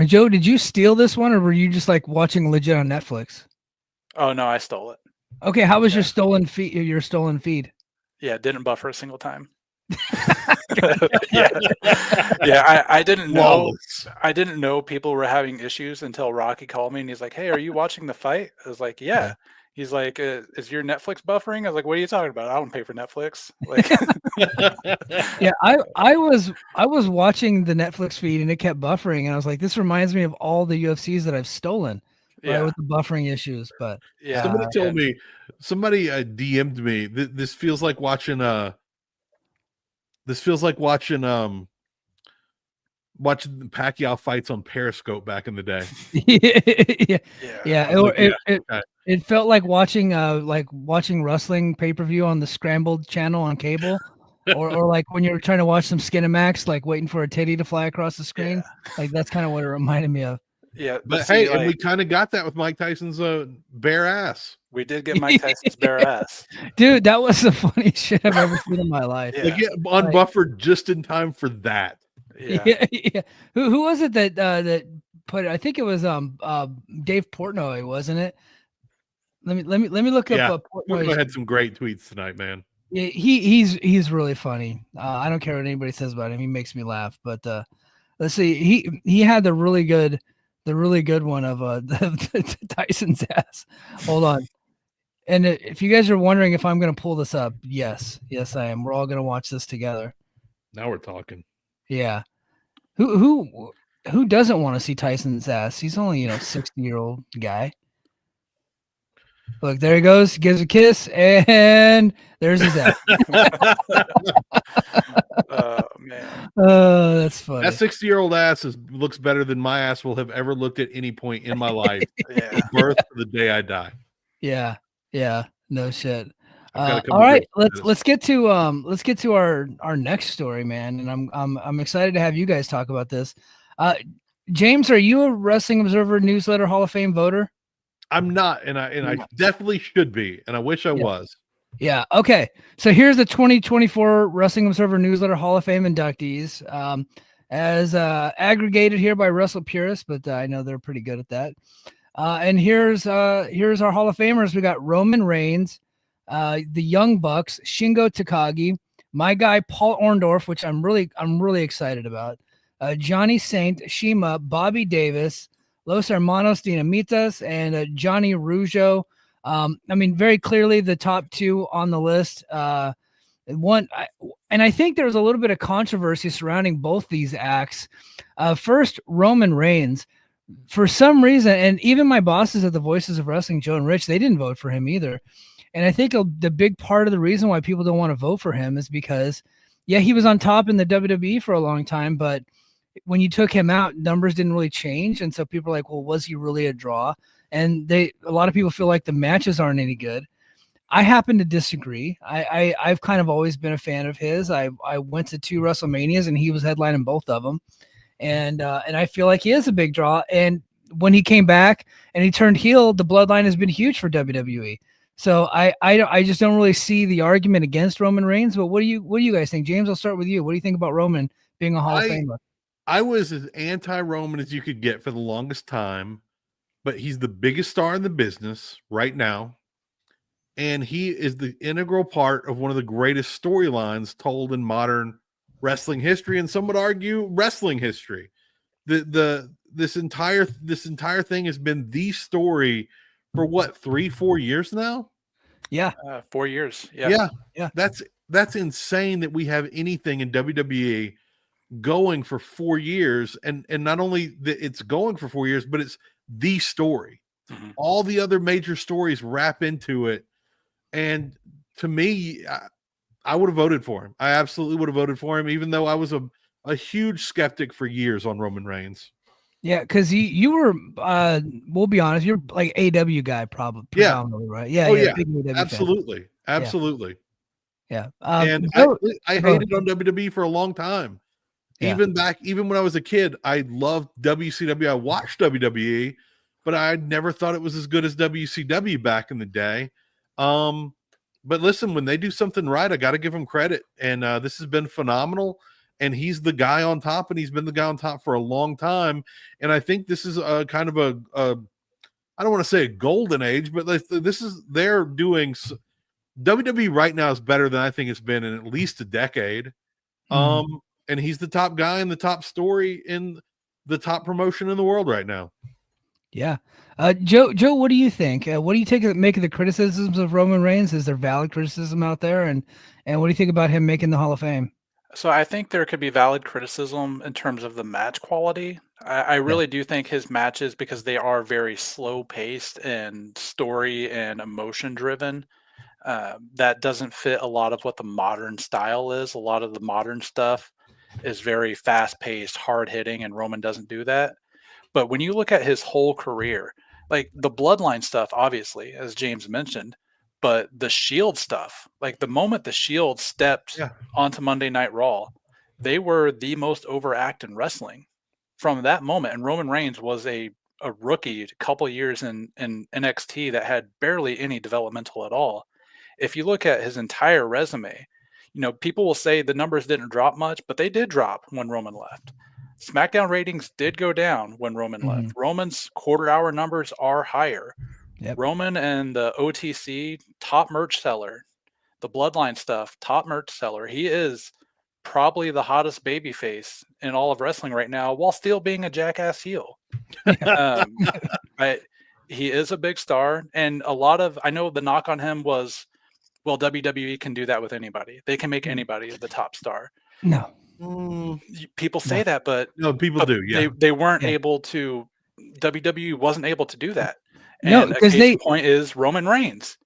Joe, did you steal this one, or were you just like watching legit on Netflix? Oh no, I stole it. Okay, how was your stolen feed? Your stolen feed? Yeah, didn't buffer a single time. I didn't know. I didn't know people were having issues until Rocky called me and he's like, "Hey, are you watching the fight?" I was like, "Yeah." He's like, "Is your Netflix buffering?" I was like, "What are you talking about? I don't pay for Netflix." Like, I was watching the Netflix feed and it kept buffering, and I was like, "This reminds me of all the UFCs that I've stolen." With the buffering issues, but somebody told me, somebody DM'd me. This feels like watching watching the Pacquiao fights on Periscope back in the day. It felt like watching wrestling pay-per-view on the scrambled channel on cable, or like when you're trying to watch some Skinamax, like waiting for a titty to fly across the screen. Like that's kind of what it reminded me of. Yeah, but hey, and we kind of got that with Mike Tyson's bare ass. We did get Mike Tyson's bare ass. Dude, that was the funniest shit I've ever seen in my life. Like unbuffered just in time for that. Yeah. Who was it that put it? I think it was Dave Portnoy, wasn't it? Let me look up. Portnoy had some great tweets tonight, man. Yeah, he's really funny. I don't care what anybody says about him. He makes me laugh. But let's see. He had the really good one of the Tyson's ass. Hold on. And if you guys are wondering if I'm going to pull this up, yes, I am. We're all going to watch this together. Now we're talking. Yeah. Who doesn't want to see Tyson's ass? He's only 60-year-old guy. Look, there he goes. He gives a kiss, and there's his ass. Man. That's funny. That 60-year-old ass looks better than my ass will have ever looked at any point in my life. Birth to the day I die. Yeah. No shit. All right, let's get to our next story, man. And I'm excited to have you guys talk about this. James, are you a Wrestling Observer Newsletter Hall of Fame voter? I'm not, and I definitely should be, and I wish I was. Yeah. Okay. So here's the 2024 Wrestling Observer Newsletter Hall of Fame inductees, as aggregated here by Wrestle Purists, but I know they're pretty good at that. And here's our Hall of Famers. We got Roman Reigns, the Young Bucks, Shingo Takagi, my guy Paul Orndorff, which I'm really excited about. Johnny Saint, Shima, Bobby Davis, Los Hermanos Dinamitas, and Johnny Rougeau. Very clearly the top two on the list. I think there was a little bit of controversy surrounding both these acts. First, Roman Reigns. For some reason, and even my bosses at the Voices of Wrestling, Joe and Rich, they didn't vote for him either. And I think the big part of the reason why people don't want to vote for him is because, he was on top in the WWE for a long time, but when you took him out, numbers didn't really change. And so people are like, well, was he really a draw? And a lot of people feel like the matches aren't any good. I happen to disagree. I've kind of always been a fan of his. I went to 2 WrestleManias and he was headlining both of them. And I feel like he is a big draw. And when he came back and he turned heel, the bloodline has been huge for WWE. So I just don't really see the argument against Roman Reigns. But what do you guys think? James, I'll start with you. What do you think about Roman being a Hall of Famer? I was as anti-Roman as you could get for the longest time, but he's the biggest star in the business right now. And he is the integral part of one of the greatest storylines told in modern wrestling history, and some would argue wrestling history. This entire thing has been the story for what, 3-4 years now? 4 years. Yeah. That's insane that we have anything in WWE going for 4 years, and not only that it's going for 4 years, but it's the story. Mm-hmm. All the other major stories wrap into it, and to me, I would have voted for him. I absolutely would have voted for him, even though I was a huge skeptic for years on Roman Reigns. Yeah, because you were, we'll be honest, you're like AW guy, probably. Right? Yeah. Absolutely. Yeah. And I hated on WWE for a long time. Yeah. Even when I was a kid, I loved WCW. I watched WWE, but I never thought it was as good as WCW back in the day. But listen, when they do something right, I got to give them credit. And this has been phenomenal. And he's the guy on top, and he's been the guy on top for a long time. And I think this is a kind of I don't want to say a golden age, but they're doing WWE right now is better than I think it's been in at least a decade. Mm-hmm. And he's the top guy and the top story in the top promotion in the world right now. Yeah. Joe, what do you think? What do you make of the criticisms of Roman Reigns? Is there valid criticism out there? And what do you think about him making the Hall of Fame? So I think there could be valid criticism in terms of the match quality. I really do think his matches, because they are very slow paced and story and emotion driven, that doesn't fit a lot of what the modern style is. A lot of the modern stuff is very fast paced, hard hitting, and Roman doesn't do that. But when you look at his whole career, like the bloodline stuff, obviously, as James mentioned, but the Shield stuff, like the moment the Shield stepped onto Monday Night Raw, they were the most overact in wrestling from that moment. And Roman Reigns was a rookie, a couple years in NXT that had barely any developmental at all. If you look at his entire resume, people will say the numbers didn't drop much, but they did drop when Roman left. SmackDown ratings did go down when Roman left. Roman's quarter-hour numbers are higher. Yep. Roman and the OTC, top merch seller. The Bloodline stuff, top merch seller. He is probably the hottest babyface in all of wrestling right now, while still being a jackass heel. He is a big star, and I know the knock on him was, well, WWE can do that with anybody. They can make anybody the top star. No. People say that, but no, people do. Yeah, they weren't able to. WWE wasn't able to do that. No, because the point is Roman Reigns.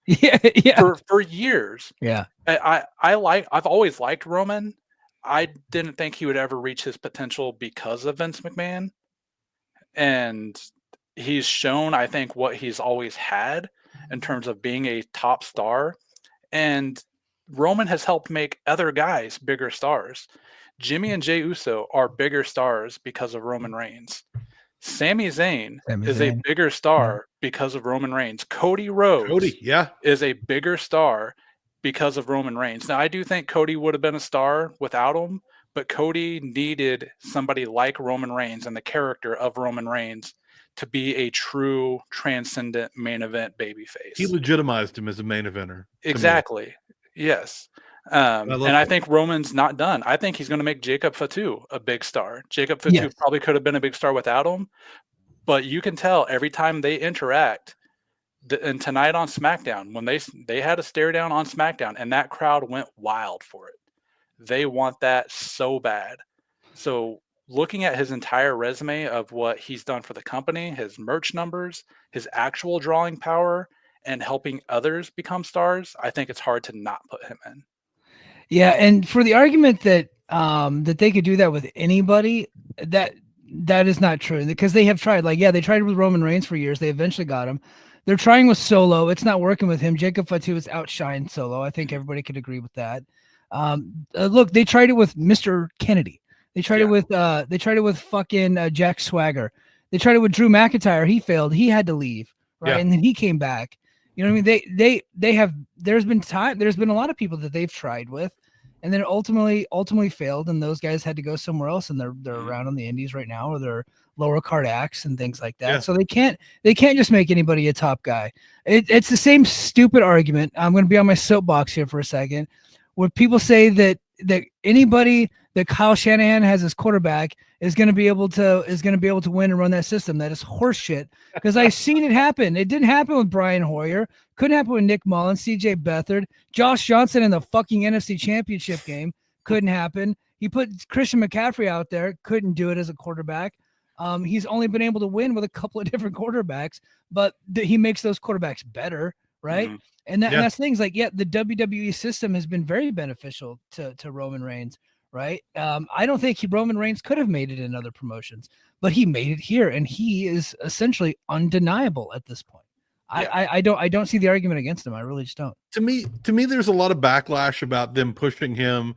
For years. Yeah, I've always liked Roman. I didn't think he would ever reach his potential because of Vince McMahon, and he's shown, I think, what he's always had in terms of being a top star, and Roman has helped make other guys bigger stars. Jimmy and Jey Uso are bigger stars because of Roman Reigns. Sami Zayn is a bigger star because of Roman Reigns. Cody Rhodes is a bigger star because of Roman Reigns. Now, I do think Cody would have been a star without him, but Cody needed somebody like Roman Reigns and the character of Roman Reigns to be a true transcendent main event babyface. He legitimized him as a main eventer. Exactly. Yes. I think Roman's not done. I think he's going to make Jacob Fatu a big star. Jacob Fatu probably could have been a big star without him, but you can tell every time they interact. And tonight on SmackDown, when they had a stare down on SmackDown, and that crowd went wild for it. They want that so bad. So looking at his entire resume of what he's done for the company, his merch numbers, his actual drawing power, and helping others become stars, I think it's hard to not put him in. Yeah, and for the argument that that they could do that with anybody, that is not true, because they have tried. They tried with Roman Reigns for years. They eventually got him. They're trying with Solo. It's not working with him. Jacob Fatu has outshined Solo. I think everybody could agree with that. Look, they tried it with Mr. Kennedy. They tried it with fucking Jack Swagger. They tried it with Drew McIntyre. He failed. He had to leave, right? And then he came back. You know what I mean? They have. There's been a lot of people that they've tried with, and then ultimately failed, and those guys had to go somewhere else, and they're around on the indies right now, or they're lower card acts and things like that. Yeah. So they can't just make anybody a top guy. It's the same stupid argument. I'm going to be on my soapbox here for a second, where people say that anybody that Kyle Shanahan has as quarterback is going to be able to win and run that system. That is horseshit, because I've seen it happen. It didn't happen with Brian Hoyer. Couldn't happen with Nick Mullins, CJ Beathard, Josh Johnson in the fucking NFC Championship game. Couldn't happen. He put Christian McCaffrey out there. Couldn't do it as a quarterback. He's only been able to win with a couple of different quarterbacks, but he makes those quarterbacks better, right? Mm-hmm. And that's things like, the WWE system has been very beneficial to Roman Reigns, right? I don't think Roman Reigns could have made it in other promotions, but he made it here, and he is essentially undeniable at this point. I don't see the argument against him. I really just don't. To me, there's a lot of backlash about them pushing him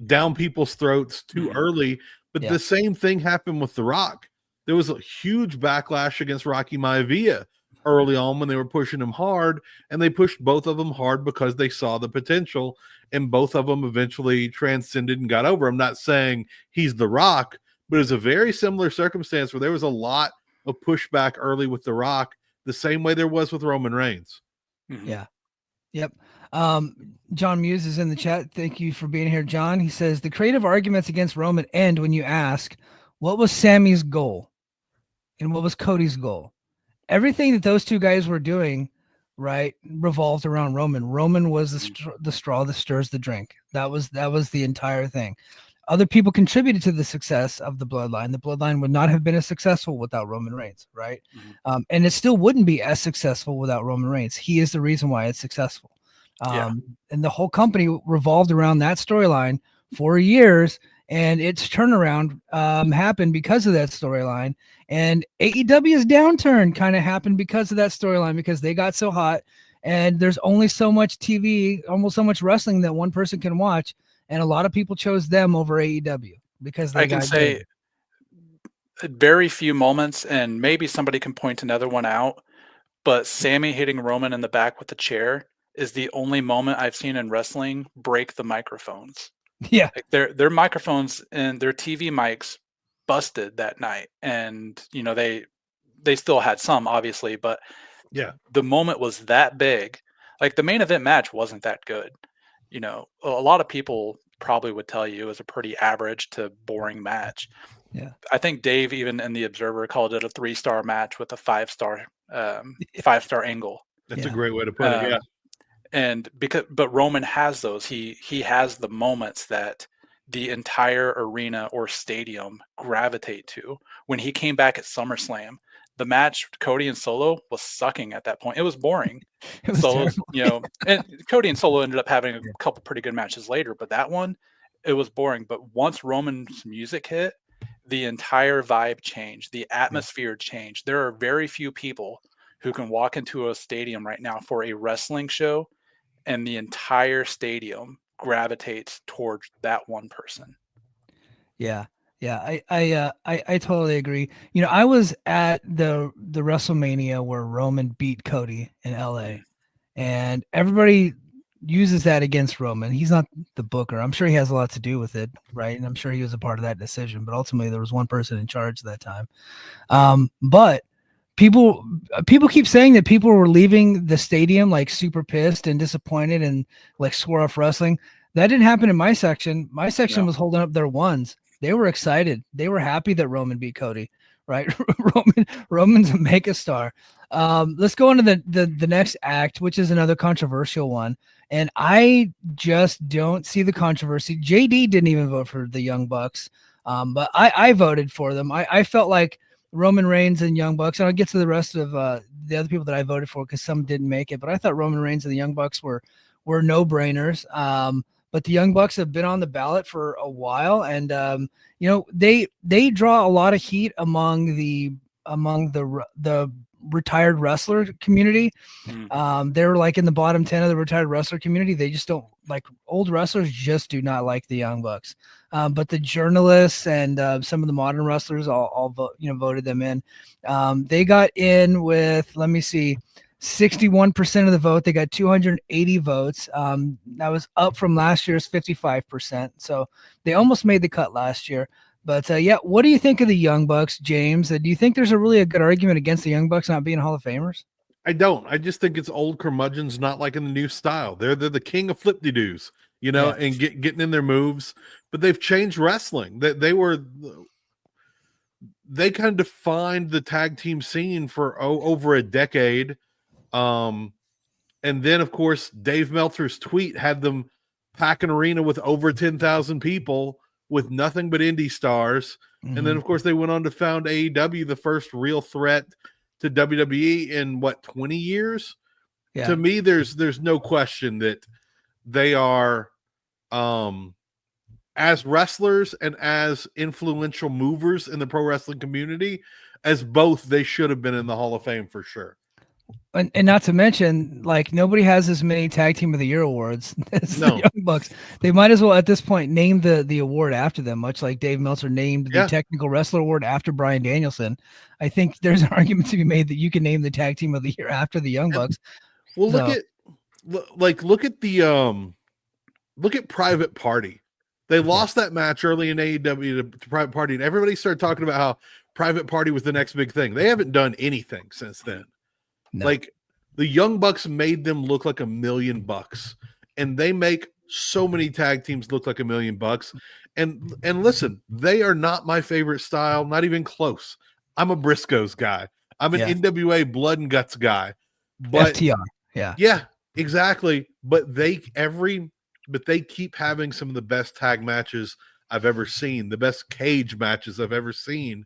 down people's throats too early. But the same thing happened with The Rock. There was a huge backlash against Rocky Maivia early on when they were pushing him hard, and they pushed both of them hard because they saw the potential, and both of them eventually transcended and got over. I'm not saying he's The Rock, but it's a very similar circumstance where there was a lot of pushback early with The Rock, the same way there was with Roman Reigns. Mm-hmm. Yeah. Yep. John Muse is in the chat. Thank you for being here, John. He says the creative arguments against Roman end when you ask, what was Sammy's goal and what was Cody's goal? Everything that those two guys were doing, right, revolved around Roman. Roman was the straw that stirs the drink. That was the entire thing. Other people contributed to the success of the Bloodline. The Bloodline would not have been as successful without Roman Reigns, right? Mm-hmm. And it still wouldn't be as successful without Roman Reigns. He is the reason why it's successful. And the whole company revolved around that storyline for years, and its turnaround happened because of that storyline. And AEW's downturn kind of happened because of that storyline, because they got so hot, and there's only so much TV, almost so much wrestling that one person can watch, and a lot of people chose them over AEW because they I can say very few moments, and maybe somebody can point another one out, but Sammy hitting Roman in the back with the chair is the only moment I've seen in wrestling break the microphones. Yeah. Like their microphones and their TV mics busted that night, and they still had some, obviously, but Yeah. the moment was that big. Like, the main event match wasn't that good. A lot of people probably would tell you it was a pretty average to boring match. Yeah. I think Dave, even in the Observer, called it a 3-star match with a 5-star 5-star angle. That's a great way to put it. Yeah. But Roman has those. He has the moments that the entire arena or stadium gravitate to. When he came back at SummerSlam, the match Cody and Solo was sucking at that point. It was boring. It was terrible. And Cody and Solo ended up having a couple pretty good matches later, but that one, it was boring. But once Roman's music hit, the entire vibe changed. The atmosphere changed. There are very few people who can walk into a stadium right now for a wrestling show, and the entire stadium gravitates towards that one person. Yeah. Yeah, I totally agree. I was at the WrestleMania where Roman beat Cody in LA, and everybody uses that against Roman. He's not the booker. I'm sure he has a lot to do with it, right? And I'm sure he was a part of that decision, but ultimately there was one person in charge at that time. But people keep saying that people were leaving the stadium like super pissed and disappointed and like swore off wrestling. That didn't happen in my section. My section was holding up their ones. They were excited. They were happy that Roman beat Cody, right? Roman's a megastar. Let's go on to the next act, which is another controversial one. And I just don't see the controversy. JD didn't even vote for the Young Bucks, but I voted for them. I felt like Roman Reigns and Young Bucks, and I'll get to the rest of the other people that I voted for because some didn't make it, but I thought Roman Reigns and the Young Bucks were no-brainers. But the Young Bucks have been on the ballot for a while, and they draw a lot of heat among the retired wrestler community. They're like in the bottom 10 of the retired wrestler community. They just don't like, old wrestlers just do not like the Young Bucks. But the journalists and some of the modern wrestlers all voted them in. They got in with, let me see, 61% of the vote. They got 280 votes. That was up from last year's 55%. So they almost made the cut last year. But what do you think of the Young Bucks, James? Do you think there's a good argument against the Young Bucks not being Hall of Famers? I don't. I just think it's old curmudgeons not liking the new style. They're the king of flip-de-doos, and getting in their moves. But they've changed wrestling. They kind of defined the tag team scene for over a decade. And then, of course, Dave Meltzer's tweet had them pack an arena with over 10,000 people with nothing but indie stars. Mm-hmm. And then, of course, they went on to found AEW, the first real threat to WWE in 20 years. Yeah. To me, there's no question that they are, as wrestlers and as influential movers in the pro wrestling community, as both, they should have been in the Hall of Fame for sure. And not to mention, like, nobody has as many Tag Team of the Year awards as the Young Bucks. They might as well, at this point, name the award after them, much like Dave Meltzer named the Technical Wrestler Award after Bryan Danielson. I think there's an argument to be made that you can name the Tag Team of the Year after the Young Bucks. Well, look at Private Party. They lost that match early in AEW to Private Party, and everybody started talking about how Private Party was the next big thing. They haven't done anything since then. No. Like, the Young Bucks made them look like $1 million, and they make so many tag teams look like $1 million. And listen, they are not my favorite style, not even close. I'm a Briscoes guy. I'm an NWA Blood and Guts guy. But FTR, yeah, exactly. But they keep having some of the best tag matches I've ever seen, the best cage matches I've ever seen.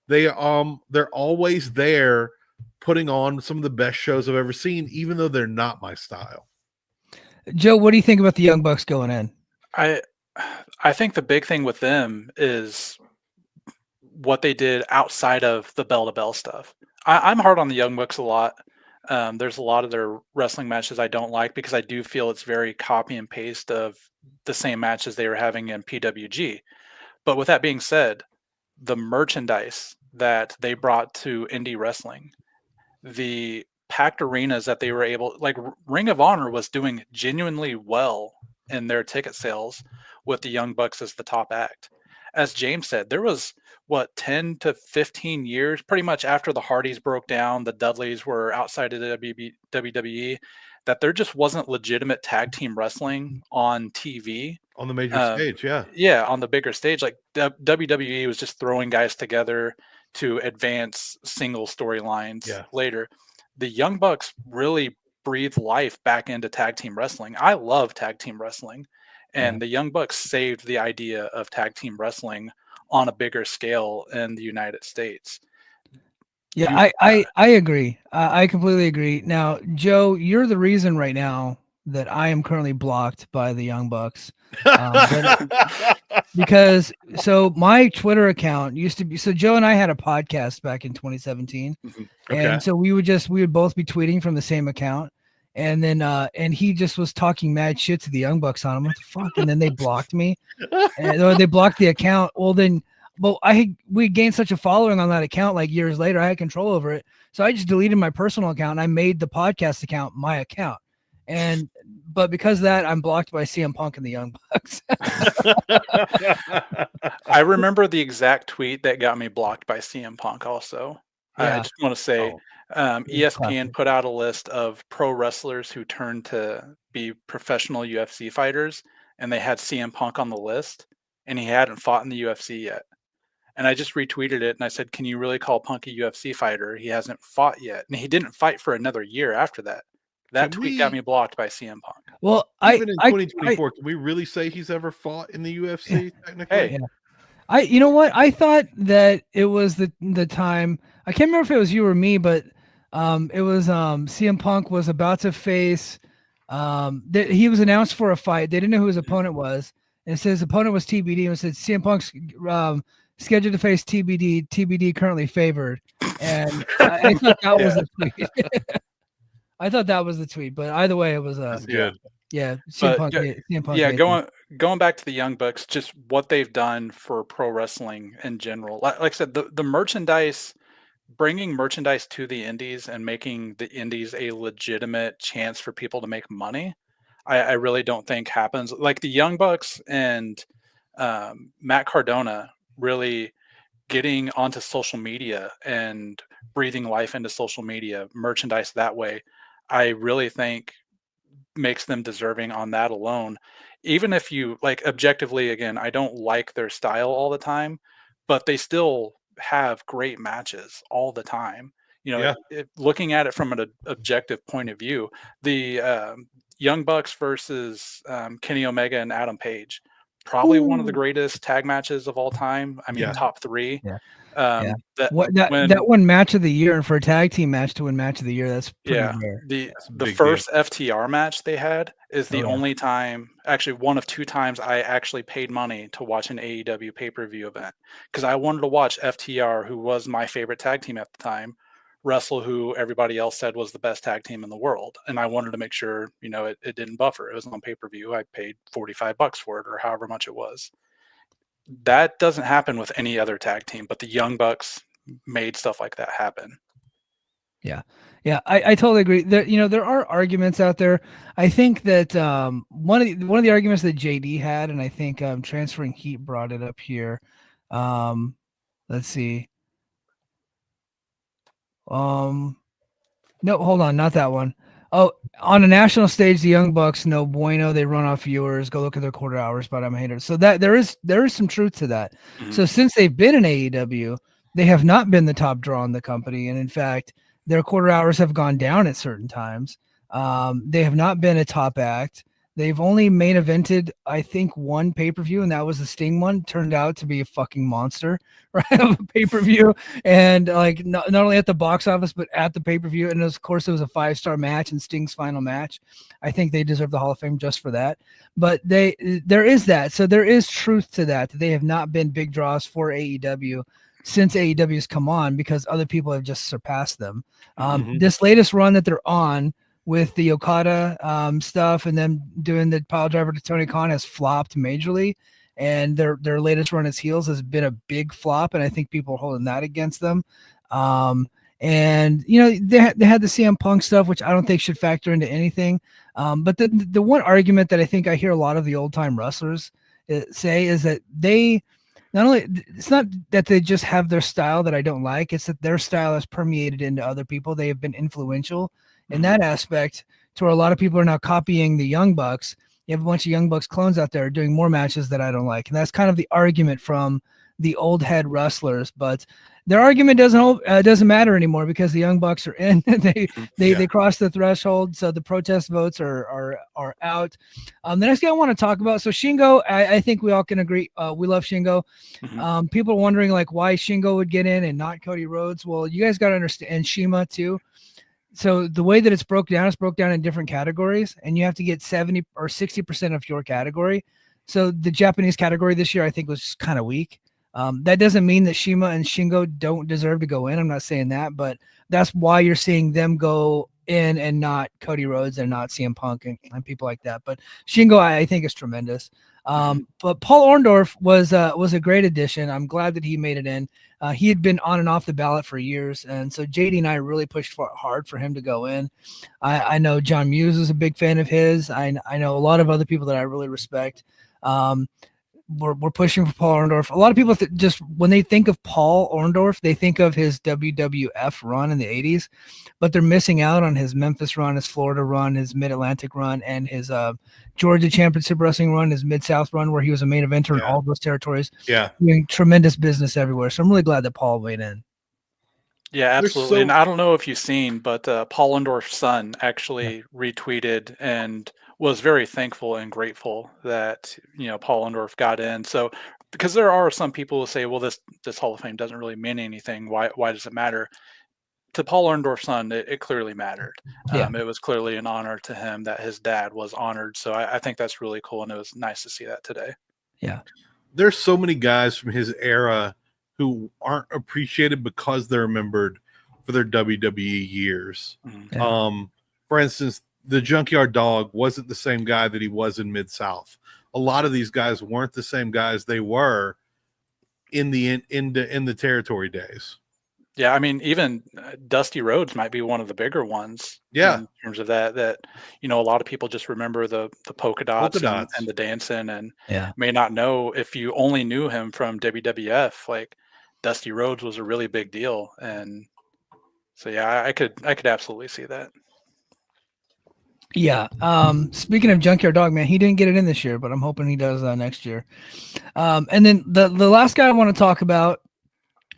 They're always there, putting on some of the best shows I've ever seen, even though they're not my style. Joe, what do you think about the Young Bucks going in? I think the big thing with them is what they did outside of the bell-to-bell stuff. I'm hard on the Young Bucks a lot. There's a lot of their wrestling matches I don't like because I do feel it's very copy and paste of the same matches they were having in PWG. But with that being said, the merchandise that they brought to indie wrestling, the packed arenas that they were able, like Ring of Honor was doing genuinely well in their ticket sales with the Young Bucks as the top act. As James said, there was 10 to 15 years pretty much after the Hardys broke down, the Dudleys were outside of the WWE, that there just wasn't legitimate tag team wrestling on TV. On the major stage, yeah. Yeah, on the bigger stage. Like WWE was just throwing guys together to advance single storylines later. The Young Bucks really breathed life back into tag team wrestling. I love tag team wrestling. And the Young Bucks saved the idea of tag team wrestling on a bigger scale in the United States. Yeah, I agree. I completely agree. Now, Joe, you're the reason right now that I am currently blocked by the Young Bucks. Because so my Twitter account used to be, so Joe and I had a podcast back in 2017. And so we would both be tweeting from the same account. And then and he just was talking mad shit to the Young Bucks on him. What the fuck? And then they blocked me. Or they blocked the account. We gained such a following on that account like years later. I had control over it. So I just deleted my personal account and I made the podcast account my account. But because of that, I'm blocked by CM Punk and the Young Bucks. I remember the exact tweet that got me blocked by CM Punk also. I just want to say ESPN put out a list of pro wrestlers who turned to be professional UFC fighters, and they had CM Punk on the list, and he hadn't fought in the UFC yet. And I just retweeted it, and I said, can you really call Punk a UFC fighter? He hasn't fought yet. And he didn't fight for another year after that. That tweet got me blocked by CM Punk. Well, even in 2024, can we really say he's ever fought in the UFC technically? You know what? I thought that it was the time. I can't remember if it was you or me, but it was CM Punk was about to face. He was announced for a fight. They didn't know who his opponent was, and it says his opponent was TBD, and it said CM Punk's scheduled to face TBD. TBD currently favored, and I thought that was the tweet. I thought that was the tweet, but either way, it was good. Yeah, CM Punk. Yeah, going back to the Young Bucks, just what they've done for pro wrestling in general. Like I said, the merchandise, bringing merchandise to the indies and making the indies a legitimate chance for people to make money, I really don't think happens. Like the Young Bucks and Matt Cardona really getting onto social media and breathing life into social media, merchandise that way, I really think makes them deserving on that alone. Even if you like objectively, again, I don't like their style all the time, but they still have great matches all the time. You know, looking at it from an objective point of view, the Young Bucks versus Kenny Omega and Adam Page, probably one of the greatest tag matches of all time. I mean, top three. That one match of the year, and for a tag team match to win match of the year, that's pretty rare. The first FTR match they had is the only time, actually one of two times, I actually paid money to watch an AEW pay-per-view event, because I wanted to watch FTR, who was my favorite tag team at the time, wrestle who everybody else said was the best tag team in the world, and I wanted to make sure it didn't buffer. It was on pay-per-view. I paid $45 for it, or however much it was. That doesn't happen with any other tag team, but the Young Bucks made stuff like that happen. Yeah, I totally agree. There are arguments out there. I think that one of the arguments that JD had, and I think Transferring Heat brought it up here. Let's see. No, hold on, not that one. Oh, on a national stage, the Young Bucks, no bueno. They run off viewers. Go look at their quarter hours, but I'm a hater. So that there is some truth to that. Mm-hmm. So since they've been in AEW, they have not been the top draw in the company, and in fact, their quarter hours have gone down at certain times. They have not been a top act. They've only main evented, I think, one pay-per-view, and that was the Sting one. Turned out to be a fucking monster, right? Of a pay-per-view, and like not only at the box office, but at the pay-per-view. And of course, it was a 5-star match and Sting's final match. I think they deserve the Hall of Fame just for that. But there is that. So there is truth to that. They have not been big draws for AEW since AEW's come on, because other people have just surpassed them. This latest run that they're on with the Okada stuff and then doing the pile driver to Tony Khan has flopped majorly, and their latest run as heels has been a big flop, and I think people are holding that against them. And you know, they had the CM Punk stuff, which I don't think should factor into anything. But the one argument that I think I hear a lot of the old time wrestlers say is that they not only, it's not that they just have their style that I don't like, it's that their style has permeated into other people. They have been influential in that aspect, to where a lot of people are now copying the Young Bucks. You have a bunch of Young Bucks clones out there doing more matches that I don't like. And that's kind of the argument from the old head wrestlers, but their argument doesn't matter anymore, because the Young Bucks are in. They crossed the threshold, so the protest votes are out. The next guy I want to talk about, so Shingo, I think we all can agree, we love Shingo. People are wondering like why Shingo would get in and not Cody Rhodes. Well, you guys got to understand, and Shima too. So the way that it's broke down in different categories, and you have to get 70 or 60% of your category. So the Japanese category this year, I think, was kind of weak. That doesn't mean that Shima and Shingo don't deserve to go in. I'm not saying that, but that's why you're seeing them go in and not Cody Rhodes and not CM Punk and people like that. But Shingo, I think, is tremendous. But Paul Orndorff was a great addition. I'm glad that he made it in. He had been on and off the ballot for years, and so JD and I really pushed hard for him to go in. I know John Muse is a big fan of his. I know a lot of other people that I really respect. We're pushing for Paul Orndorff. A lot of people just when they think of Paul Orndorff, they think of his WWF run in the 80s, but they're missing out on his Memphis run, his Florida run, his Mid-Atlantic run, and his Georgia Championship Wrestling run, his Mid-South run, where he was a main eventer in all of those territories. Yeah, doing tremendous business everywhere. So I'm really glad that Paul went in. Yeah, absolutely. And I don't know if you've seen, but Paul Orndorff's son actually retweeted and was very thankful and grateful that, you know, Paul Orndorff got in. So, because there are some people who say, well, this Hall of Fame doesn't really mean anything. Why does it matter? To Paul Orndorff's son, it clearly mattered. It was clearly an honor to him that his dad was honored. So I think that's really cool, and it was nice to see that today. Yeah. There's so many guys from his era who aren't appreciated because they're remembered for their WWE years. For instance, the Junkyard Dog wasn't the same guy that he was in Mid-South. A lot of these guys weren't the same guys they were in the territory days. Yeah, I mean, even Dusty Rhodes might be one of the bigger ones. Yeah, in terms of that you know, a lot of people just remember the polka dots. And the dancing, and may not know, if you only knew him from WWF, like Dusty Rhodes was a really big deal. And so yeah, I could absolutely see that. Yeah. Speaking of Junkyard Dog, man, he didn't get it in this year, but I'm hoping he does next year. And then the last guy I want to talk about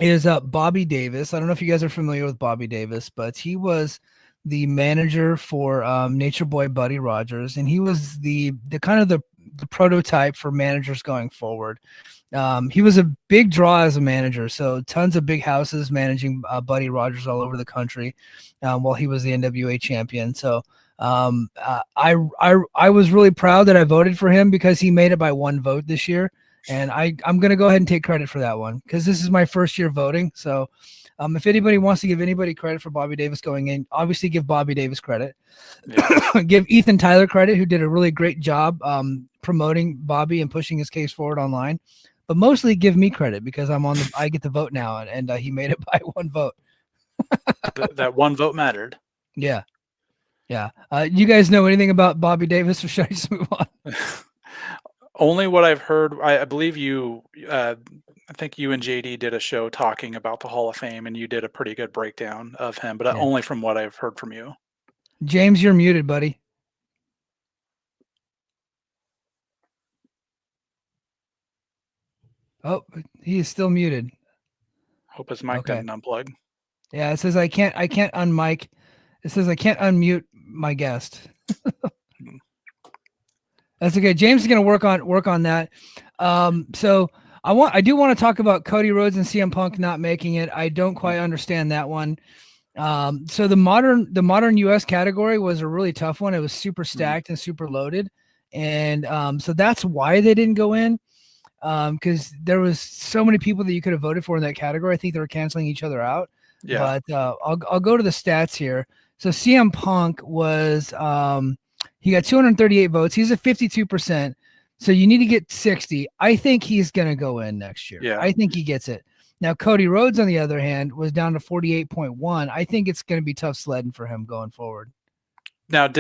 is Bobby Davis. I don't know if you guys are familiar with Bobby Davis, but he was the manager for Nature Boy Buddy Rogers, and he was the kind of the prototype for managers going forward. He was a big draw as a manager, so tons of big houses managing Buddy Rogers all over the country while he was the NWA champion. So I was really proud that I voted for him, because he made it by one vote this year. And I'm going to go ahead and take credit for that one, because this is my first year voting. So if anybody wants to give anybody credit for Bobby Davis going in, obviously give Bobby Davis credit. Give Ethan Tyler credit, who did a really great job promoting Bobby and pushing his case forward online. But mostly give me credit, because I get to vote now, and he made it by one vote. that one vote mattered. Yeah. Yeah. You guys know anything about Bobby Davis, or should I just move on? Only what I've heard. I believe you, I think you and JD did a show talking about the Hall of Fame, and you did a pretty good breakdown of him, but only from what I've heard from you. James, you're muted, buddy. Oh, he is still muted. Hope his mic didn't unplug. Yeah, it says I can't unmic. It says I can't unmute my guest. That's okay. James is going to work on that. So I do want to talk about Cody Rhodes and CM Punk not making it. I don't quite understand that one. So the modern US category was a really tough one. It was super stacked and super loaded. And so that's why they didn't go in. Because there was so many people that you could have voted for in that category. I think they were canceling each other out. Yeah. But I'll go to the stats here. So CM Punk was he got 238 votes. He's at 52%. So you need to get 60. I think he's going to go in next year. Yeah. I think he gets it. Now, Cody Rhodes, on the other hand, was down to 48.1. I think it's going to be tough sledding for him going forward. Now,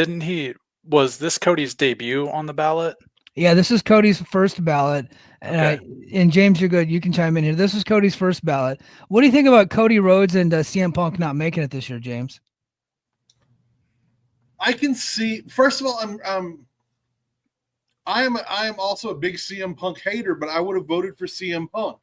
was this Cody's debut on the ballot? Yeah, this is Cody's first ballot. And James, you're good. You can chime in here. This is Cody's first ballot. What do you think about Cody Rhodes and CM Punk not making it this year, James? I can see. First of all, I am also a big CM Punk hater, but I would have voted for CM Punk.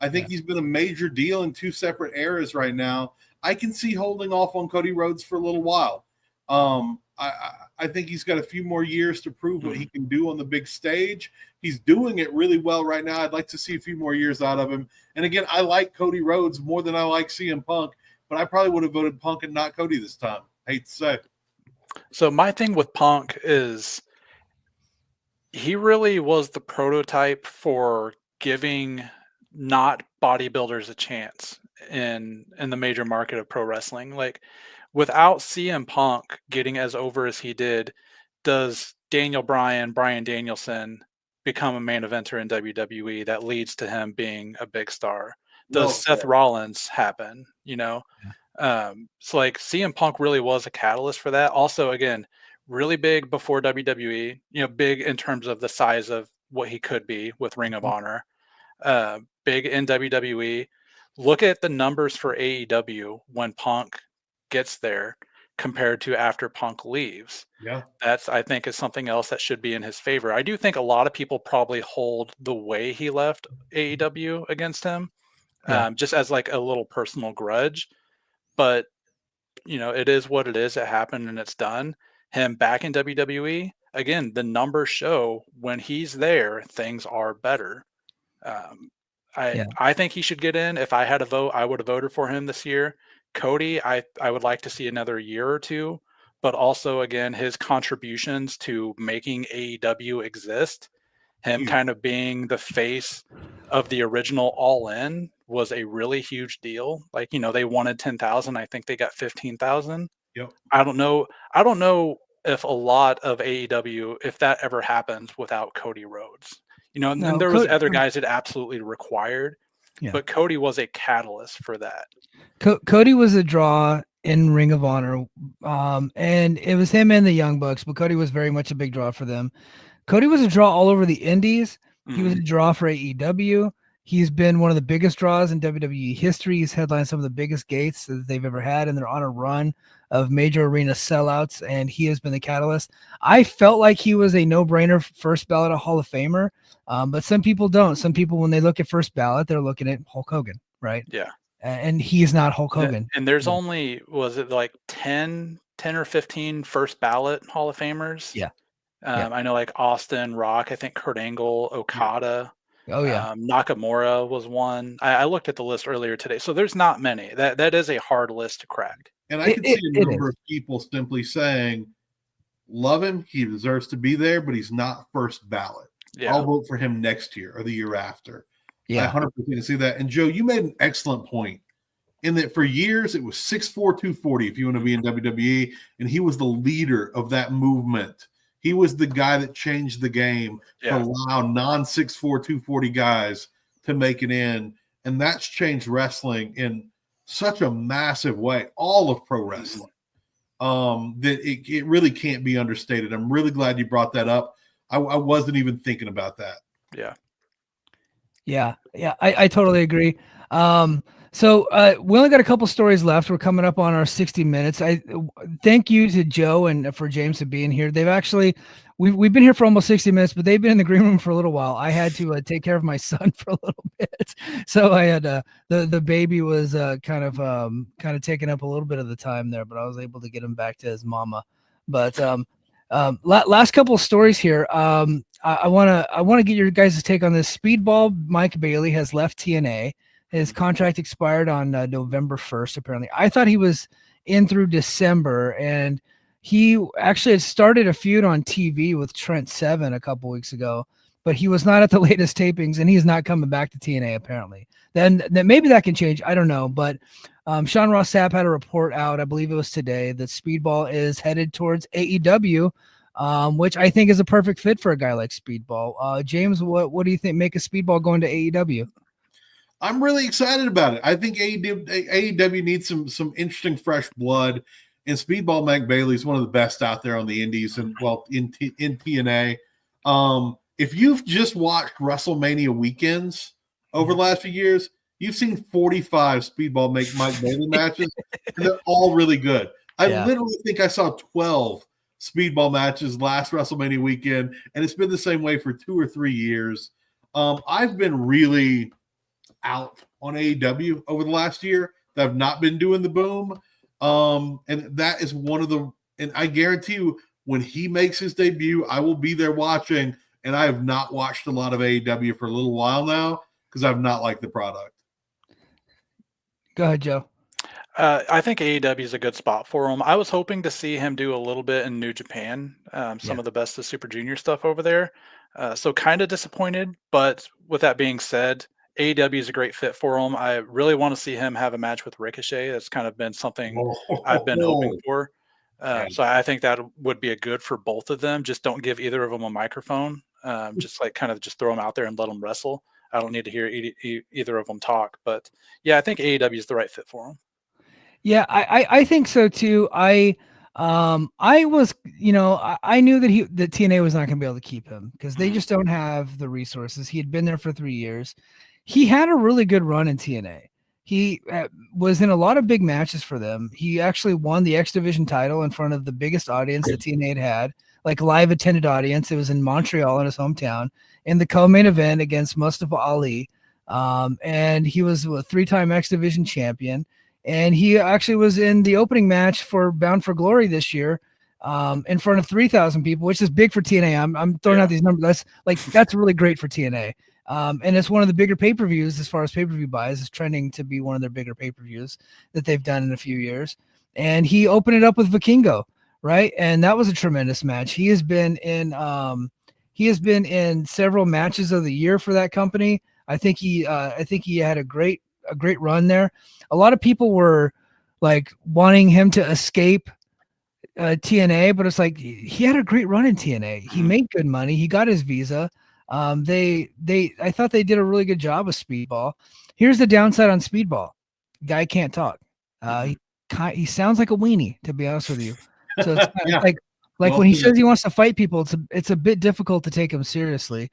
I think he's been a major deal in two separate eras right now. I can see holding off on Cody Rhodes for a little while. I think he's got a few more years to prove what he can do on the big stage. He's doing it really well right now. I'd like to see a few more years out of him. And again, I like Cody Rhodes more than I like CM Punk, but I probably would have voted Punk and not Cody this time. Hate to say. So my thing with Punk is he really was the prototype for giving not bodybuilders a chance in the major market of pro wrestling. Like, without CM Punk getting as over as he did, does Brian Danielson become a main eventer in WWE that leads to him being a big star? Does Seth Rollins happen? So like CM Punk really was a catalyst for that. Also, again, really big before WWE, big in terms of the size of what he could be with Ring of Honor, big in WWE. Look at the numbers for AEW when Punk gets there compared to after Punk leaves. Yeah. That's, I think, is something else that should be in his favor. I do think a lot of people probably hold the way he left AEW against him, just as like a little personal grudge. But, it is what it is. It happened and it's done. Him back in WWE, again, the numbers show when he's there, things are better. I think he should get in. If I had a vote, I would have voted for him this year. Cody, I would like to see another year or two, but also, again, his contributions to making AEW exist, him kind of being the face of the original All In, was a really huge deal. Like, they wanted 10,000. I think they got 15,000. Yep. I don't know if a lot of AEW, if that ever happens without Cody Rhodes. And there was other guys that absolutely required, but Cody was a catalyst for that. Cody was a draw in Ring of Honor, and it was him and the Young Bucks, but Cody was very much a big draw for them. Cody was a draw all over the indies. He was a draw for AEW. He's been one of the biggest draws in WWE history. He's headlined some of the biggest gates that they've ever had, and they're on a run of major arena sellouts, and he has been the catalyst. I felt like he was a no-brainer first ballot, a Hall of Famer, but some people don't. Some people, when they look at first ballot, they're looking at Hulk Hogan, right? Yeah. And he's not Hulk Hogan. And there's only, was it like 10 or 15 first ballot Hall of Famers? Yeah. I know like Austin, Rock, I think Kurt Angle, Okada. Oh, yeah. Nakamura was one. I looked at the list earlier today. So there's not many. That is a hard list to crack. And I can see a number of people simply saying, love him, he deserves to be there, but he's not first ballot. Yeah. I'll vote for him next year or the year after. Yeah. I 100% see that. And Joe, you made an excellent point in that for years it was 6'4", 240 if you want to be in WWE, and he was the leader of that movement. He was the guy that changed the game to allow non-6'4", 240 guys to make it in. And that's changed wrestling in such a massive way, all of pro wrestling, that it really can't be understated. I'm really glad you brought that up. I wasn't even thinking about that. Yeah. I totally agree. So we only got a couple stories left. We're coming up on our 60 minutes. I thank you to Joe and for James for being here. They've actually, we've been here for almost 60 minutes, but they've been in the green room for a little while. I had to take care of my son for a little bit. So I had, the baby was kind of taking up a little bit of the time there, but I was able to get him back to his mama. But Last couple of stories here. I want to get your guys' take on this. Speedball Mike Bailey has left TNA. His contract expired on November 1st, apparently. I thought he was in through December, and he actually had started a feud on TV with Trent Seven a couple weeks ago, but he was not at the latest tapings, and he's not coming back to TNA apparently. Then maybe that can change. I don't know, but Sean Ross Sapp had a report out, I believe it was today, that Speedball is headed towards AEW, which I think is a perfect fit for a guy like Speedball. James, what do you think? Make a Speedball going to AEW? I'm really excited about it. I think AEW needs some interesting fresh blood, and Speedball Mike Bailey is one of the best out there on the indies and in TNA. If you've just watched WrestleMania weekends over the last few years, you've seen 45 Speedball Mike Bailey matches, and they're all really good. I literally think I saw 12 Speedball matches last WrestleMania weekend, and it's been the same way for 2 or 3 years. I've been really out on AEW over the last year. That I've not been doing the boom. And that is one of the, and I guarantee you when he makes his debut, I will be there watching. And I have not watched a lot of AEW for a little while now because I've not liked the product. Go ahead, Joe. I think AEW is a good spot for him. I was hoping to see him do a little bit in New Japan, some of the best of Super Junior stuff over there. So kind of disappointed, but with that being said, AEW is a great fit for him. I really want to see him have a match with Ricochet. That's kind of been something I've been hoping for. So I think that would be a good for both of them. Just don't give either of them a microphone. Just throw them out there and let them wrestle. I don't need to hear either of them talk. But yeah, I think AEW is the right fit for him. Yeah, I think so too. I was, I knew that TNA was not going to be able to keep him because they just don't have the resources. He had been there for 3 years. He had a really good run in TNA. He was in a lot of big matches for them. He actually won the X Division title in front of the biggest audience that TNA had, like live attended audience. It was in Montreal in his hometown in the co-main event against Mustafa Ali. And he was a 3-time X Division champion. And he actually was in the opening match for Bound for Glory this year in front of 3,000 people, which is big for TNA. I'm throwing out these numbers. That's really great for TNA. And it's one of the bigger pay-per-views as far as pay-per-view buys. Is trending to be one of their bigger pay-per-views that they've done in a few years. And he opened it up with Vikingo, right? And that was a tremendous match. He has been in several matches of the year for that company. I think he had a great run there. A lot of people were like wanting him to escape TNA, but it's like he had a great run in TNA. He made good money. He got his visa. I thought they did a really good job with Speedball. Here's the downside on Speedball. Guy can't talk. He sounds like a weenie, to be honest with you. So it's when he says he wants to fight people, it's a bit difficult to take him seriously.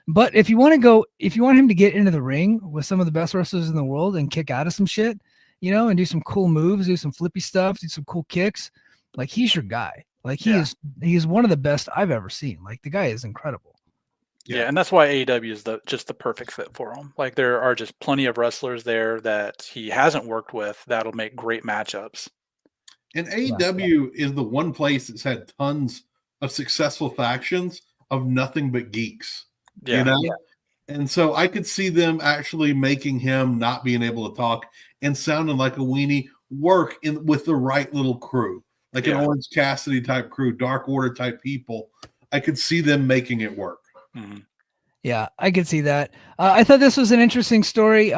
But if you want him to get into the ring with some of the best wrestlers in the world and kick out of some shit, and do some cool moves, do some flippy stuff, do some cool kicks, like he's your guy. Like he's one of the best I've ever seen. Like the guy is incredible. Yeah, and that's why AEW is just the perfect fit for him. Like there are just plenty of wrestlers there that he hasn't worked with that'll make great matchups. And AEW is the one place that's had tons of successful factions of nothing but geeks. Yeah. And so I could see them actually making him not being able to talk and sounding like a weenie work with the right little crew, like an Orange Cassidy type crew, Dark Order type people. I could see them making it work. Mm-hmm. Yeah, I could see that. I thought this was an interesting story.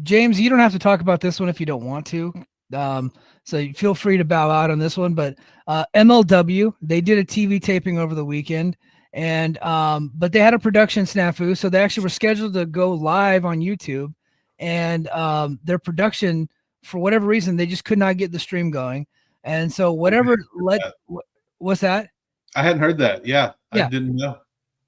James, you don't have to talk about this one if you don't want to. So feel free to bow out on this one. But MLW, they did a TV taping over the weekend, and but they had a production snafu, so they actually were scheduled to go live on YouTube, and their production, for whatever reason, they just could not get the stream going, and so whatever led. What's that? I hadn't heard that. Yeah, I didn't know.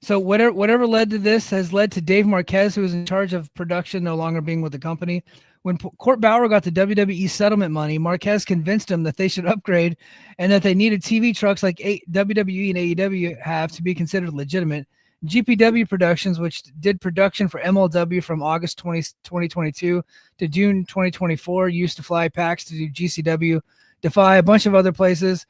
So whatever led to this has led to Dave Marquez, who was in charge of production, no longer being with the company. When Court Bauer got the WWE settlement money, Marquez convinced him that they should upgrade and that they needed TV trucks like WWE and AEW have to be considered legitimate. GPW Productions, which did production for MLW from August 2022 to June 2024, used to fly packs to do GCW, Defy, a bunch of other places.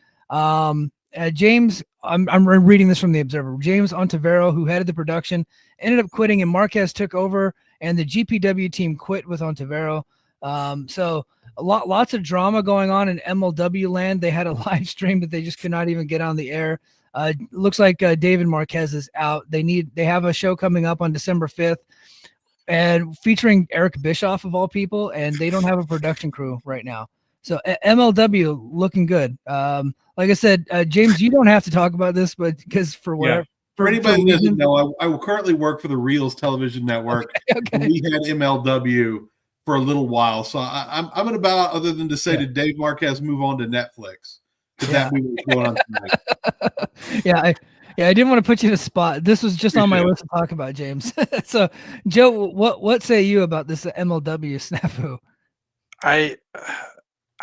James I'm reading this from the Observer. James Ontivero, who headed the production, ended up quitting, and Marquez took over, and the GPW team quit with Ontivero. So lots of drama going on in MLW land. They had a live stream, but they just could not even get on the air. Looks like David Marquez is out. They have a show coming up on December 5th, and featuring Eric Bischoff of all people, and they don't have a production crew right now. So MLW looking good. Like I said, James, you don't have to talk about this, but because for whatever. For anybody who doesn't know, I currently work for the REELZ Television Network. Okay. And we had MLW for a little while. So I'm going to bow out, other than to say to Dave Marquez, move on to Netflix. That be what's going on tonight. I didn't want to put you in a spot. This was just on my list to talk about, James. So, Joe, what say you about this MLW snafu?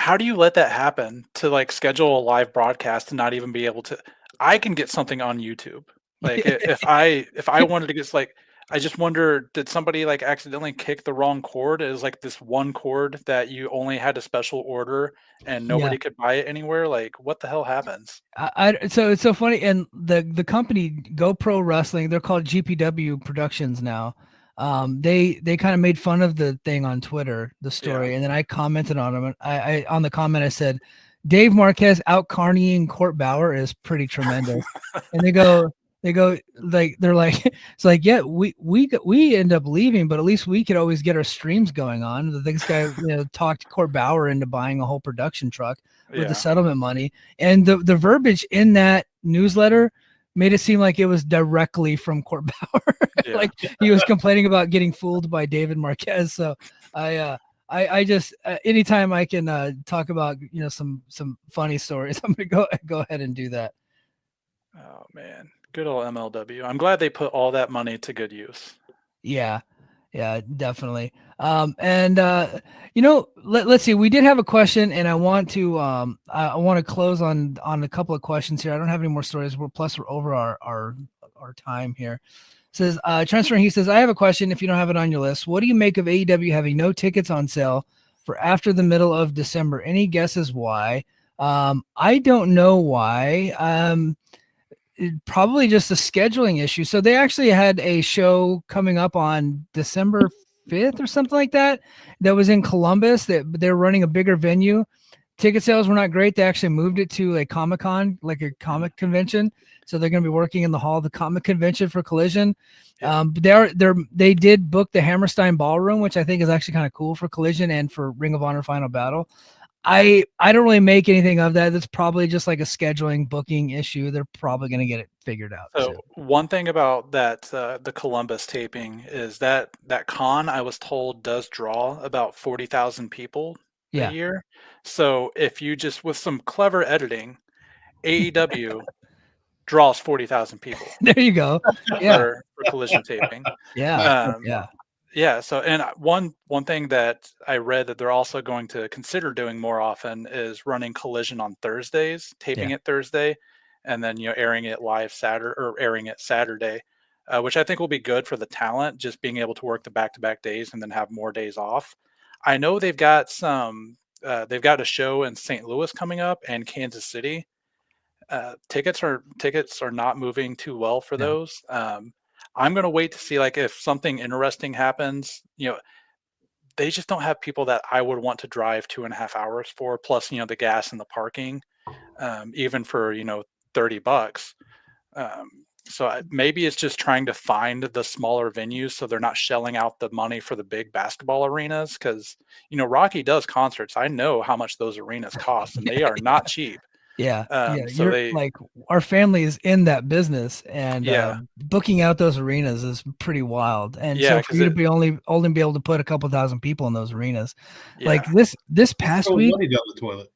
How do you let that happen, to like schedule a live broadcast and not even be able to? I can get something on YouTube. Like if I wanted to get, like, I just wonder, did somebody like accidentally kick the wrong cord? It was like this one cord that you only had a special order and nobody could buy it anywhere. Like, what the hell happens? So it's so funny. And the company GoPro Wrestling, they're called GPW Productions now. They kind of made fun of the thing on Twitter, the story, and then I commented on them. And I on the comment I said, Dave Marquez out carnying Court Bauer is pretty tremendous. And they go like, they're like, it's like, yeah, we end up leaving, but at least we could always get our streams going on. This guy talked Court Bauer into buying a whole production truck with the settlement money, and the verbiage in that newsletter made it seem like it was directly from Court Bauer. Like he was complaining about getting fooled by David Marquez. So I just anytime I can talk about some funny stories, I'm gonna go ahead and do that. Oh man, good old MLW. I'm glad they put all that money to good use. Yeah, definitely. Let's see. We did have a question, and I want to close on a couple of questions here. I don't have any more stories. We're over our time here. Says transferring. He says, I have a question. If you don't have it on your list, what do you make of AEW having no tickets on sale for after the middle of December? Any guesses why? I don't know why. Probably just a scheduling issue. So they actually had a show coming up on December 5th or something like that was in Columbus. They're running a bigger venue. Ticket sales were not great. They actually moved it to a Comic-Con, like a comic convention. So they're going to be working in the hall of the comic convention for Collision. They did book the Hammerstein Ballroom, which I think is actually kind of cool for Collision and for Ring of Honor Final Battle. I don't really make anything of that. It's probably just like a scheduling booking issue. They're probably going to get it figured out. So one thing about that, the Columbus taping is that con, I was told, does draw about 40,000 people a year. So if you just, with some clever editing, AEW draws 40,000 people. There you go. For Collision taping. Yeah. So, and one thing that I read that they're also going to consider doing more often is running Collision on Thursdays, taping it Thursday, and then airing it live Saturday, or airing it Saturday, which I think will be good for the talent, just being able to work the back-to-back days and then have more days off. I know they've got a show in St. Louis coming up and Kansas City. Tickets are not moving too well for those. I'm going to wait to see, like, if something interesting happens. They just don't have people that I would want to drive 2.5 hours for, plus, the gas and the parking, even for, $30. So maybe it's just trying to find the smaller venues so they're not shelling out the money for the big basketball arenas. Because, Rocky does concerts. I know how much those arenas cost, and they are not cheap. So like, our family is in that business, and booking out those arenas is pretty wild. And so for you to be only be able to put a couple thousand people in those arenas, like this past week, money down the toilet.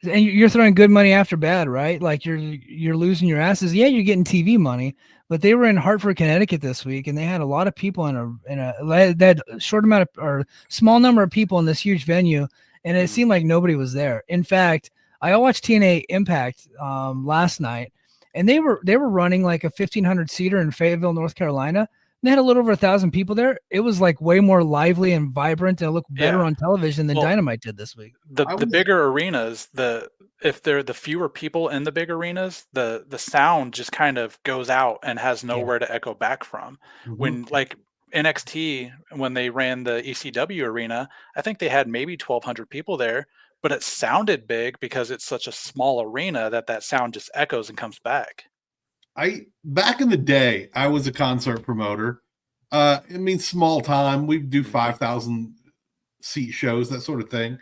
And you're throwing good money after bad, right? Like you're losing your asses. Yeah, you're getting TV money, but they were in Hartford, Connecticut this week, and they had a lot of people they had a short amount of, or small number of people in this huge venue, and it seemed like nobody was there. In fact, I watched TNA Impact last night, and they were running like a 1,500 seater in Fayetteville, North Carolina. They had a little over 1,000 people there. It was like way more lively and vibrant, and it looked better on television than Dynamite did this week. The bigger arenas, if they're the fewer people in the big arenas, the sound just kind of goes out and has nowhere to echo back from. When like NXT, when they ran the ECW arena, I think they had maybe 1,200 people there, but it sounded big because it's such a small arena that sound just echoes and comes back. Back in the day, I was a concert promoter. I mean, small time. We do 5,000 seat shows, that sort of thing,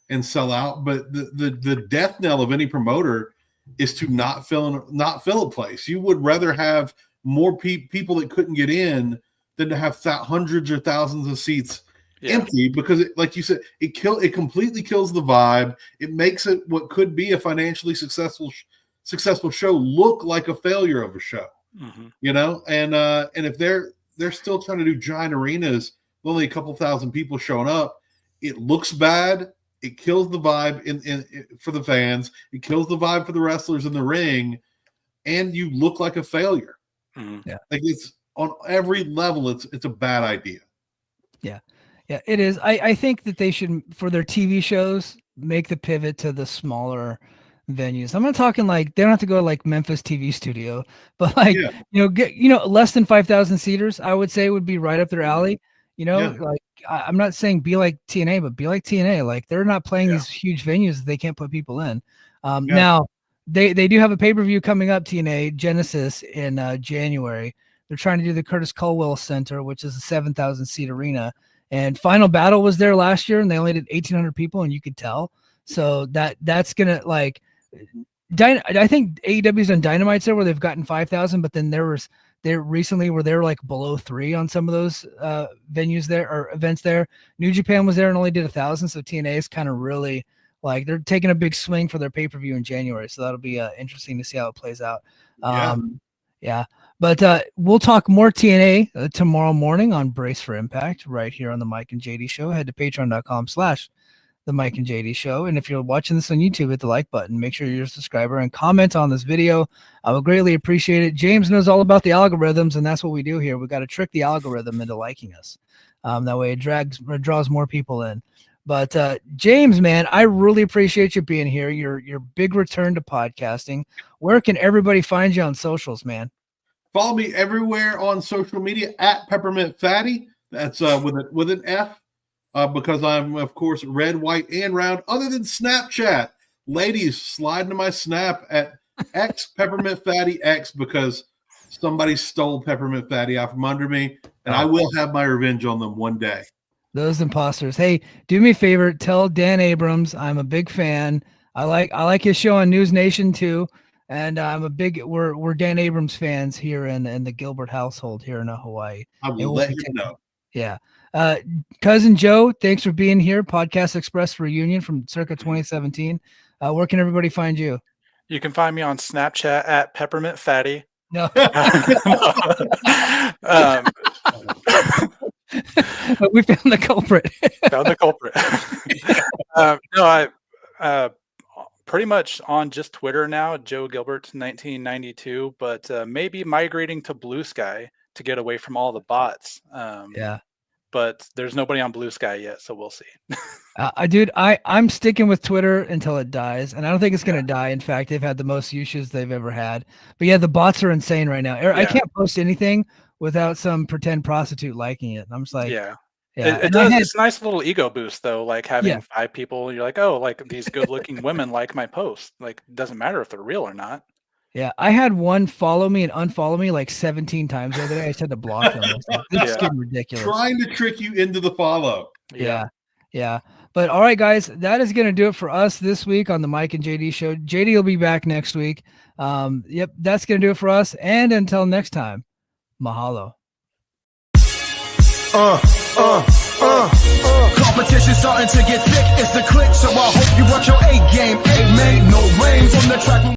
and sell out. But the death knell of any promoter is to not fill a place. You would rather have more people that couldn't get in than to have hundreds or thousands of seats empty, because like you said, it completely kills the vibe. It makes it what could be a financially successful show look like a failure of a show. You know, and if they're still trying to do giant arenas with only a couple thousand people showing up, it looks bad. It kills the vibe in for the fans. It kills the vibe for the wrestlers in the ring, and you look like a failure. Yeah, like it's on every level. It's a bad idea. Yeah, it is. I think that they should, for their TV shows, make the pivot to the smaller venues. I'm not talking like they don't have to go to like Memphis TV studio, but like get less than 5,000 seaters. I would say would be right up their alley. Like I'm not saying be like TNA, but be like TNA. Like they're not playing these huge venues that they can't put people in. Now they do have a pay-per-view coming up, TNA Genesis, in January. They're trying to do the Curtis Culwell Center, which is a 7,000 seat arena. And Final Battle was there last year, and they only did 1,800 people, and you could tell. So that's gonna like. I think AEW's on Dynamite's there where they've gotten 5,000, but then there recently where they're like below 3 on some of those venues there or events there. New Japan was there and only did 1,000, so TNA is kind of really like they're taking a big swing for their pay-per-view in January, so that'll be interesting to see how it plays out. But we'll talk more TNA tomorrow morning on Brace for Impact right here on the Mike and JD Show. Head to patreon.com/the Mike and JD Show. And if you're watching this on YouTube, hit the like button. Make sure you're a subscriber and comment on this video. I would greatly appreciate it. James knows all about the algorithms, and that's what we do here. We got to trick the algorithm into liking us. That way it draws more people in. But James, man, I really appreciate you being here. Your big return to podcasting. Where can everybody find you on socials, man? Follow me everywhere on social media at Peppermint Fatty. That's with an F. Because I'm, of course, red, white, and round, other than Snapchat. Ladies, slide into my Snap at X Peppermint Fatty X, because somebody stole Peppermint Fatty out from under me, and I will have my revenge on them one day. Those imposters. Hey, do me a favor. Tell Dan Abrams I'm a big fan. I like his show on News Nation too, and we're Dan Abrams fans here in the Gilbert household here in Hawaii. I will let you know. Yeah. Cousin Joe, thanks for being here. Podcast Express reunion from circa 2017. Where can everybody find you? You can find me on Snapchat at Peppermint Fatty. No. We found the culprit. I pretty much on just Twitter now, Joe Gilbert 1992, but maybe migrating to Blue Sky to get away from all the bots. But there's nobody on Blue Sky yet, so we'll see. Dude, I'm sticking with Twitter until it dies, and I don't think it's going to die. In fact, they've had the most usage they've ever had. But yeah, the bots are insane right now. I can't post anything without some pretend prostitute liking it. I'm just like, it's a nice little ego boost, though, like having 5 people. You're like, oh, like these good-looking women like my post. Like, it doesn't matter if they're real or not. Yeah, I had one follow me and unfollow me like 17 times the other day. I just had to block them. It's getting ridiculous. Trying to trick you into the follow. Yeah. But all right, guys, that is going to do it for us this week on the Mike and JD Show. JD will be back next week. That's going to do it for us. And until next time, mahalo. Competition starting to get thick. It's the click, so I hope you watch your A game. A made no rain from the track.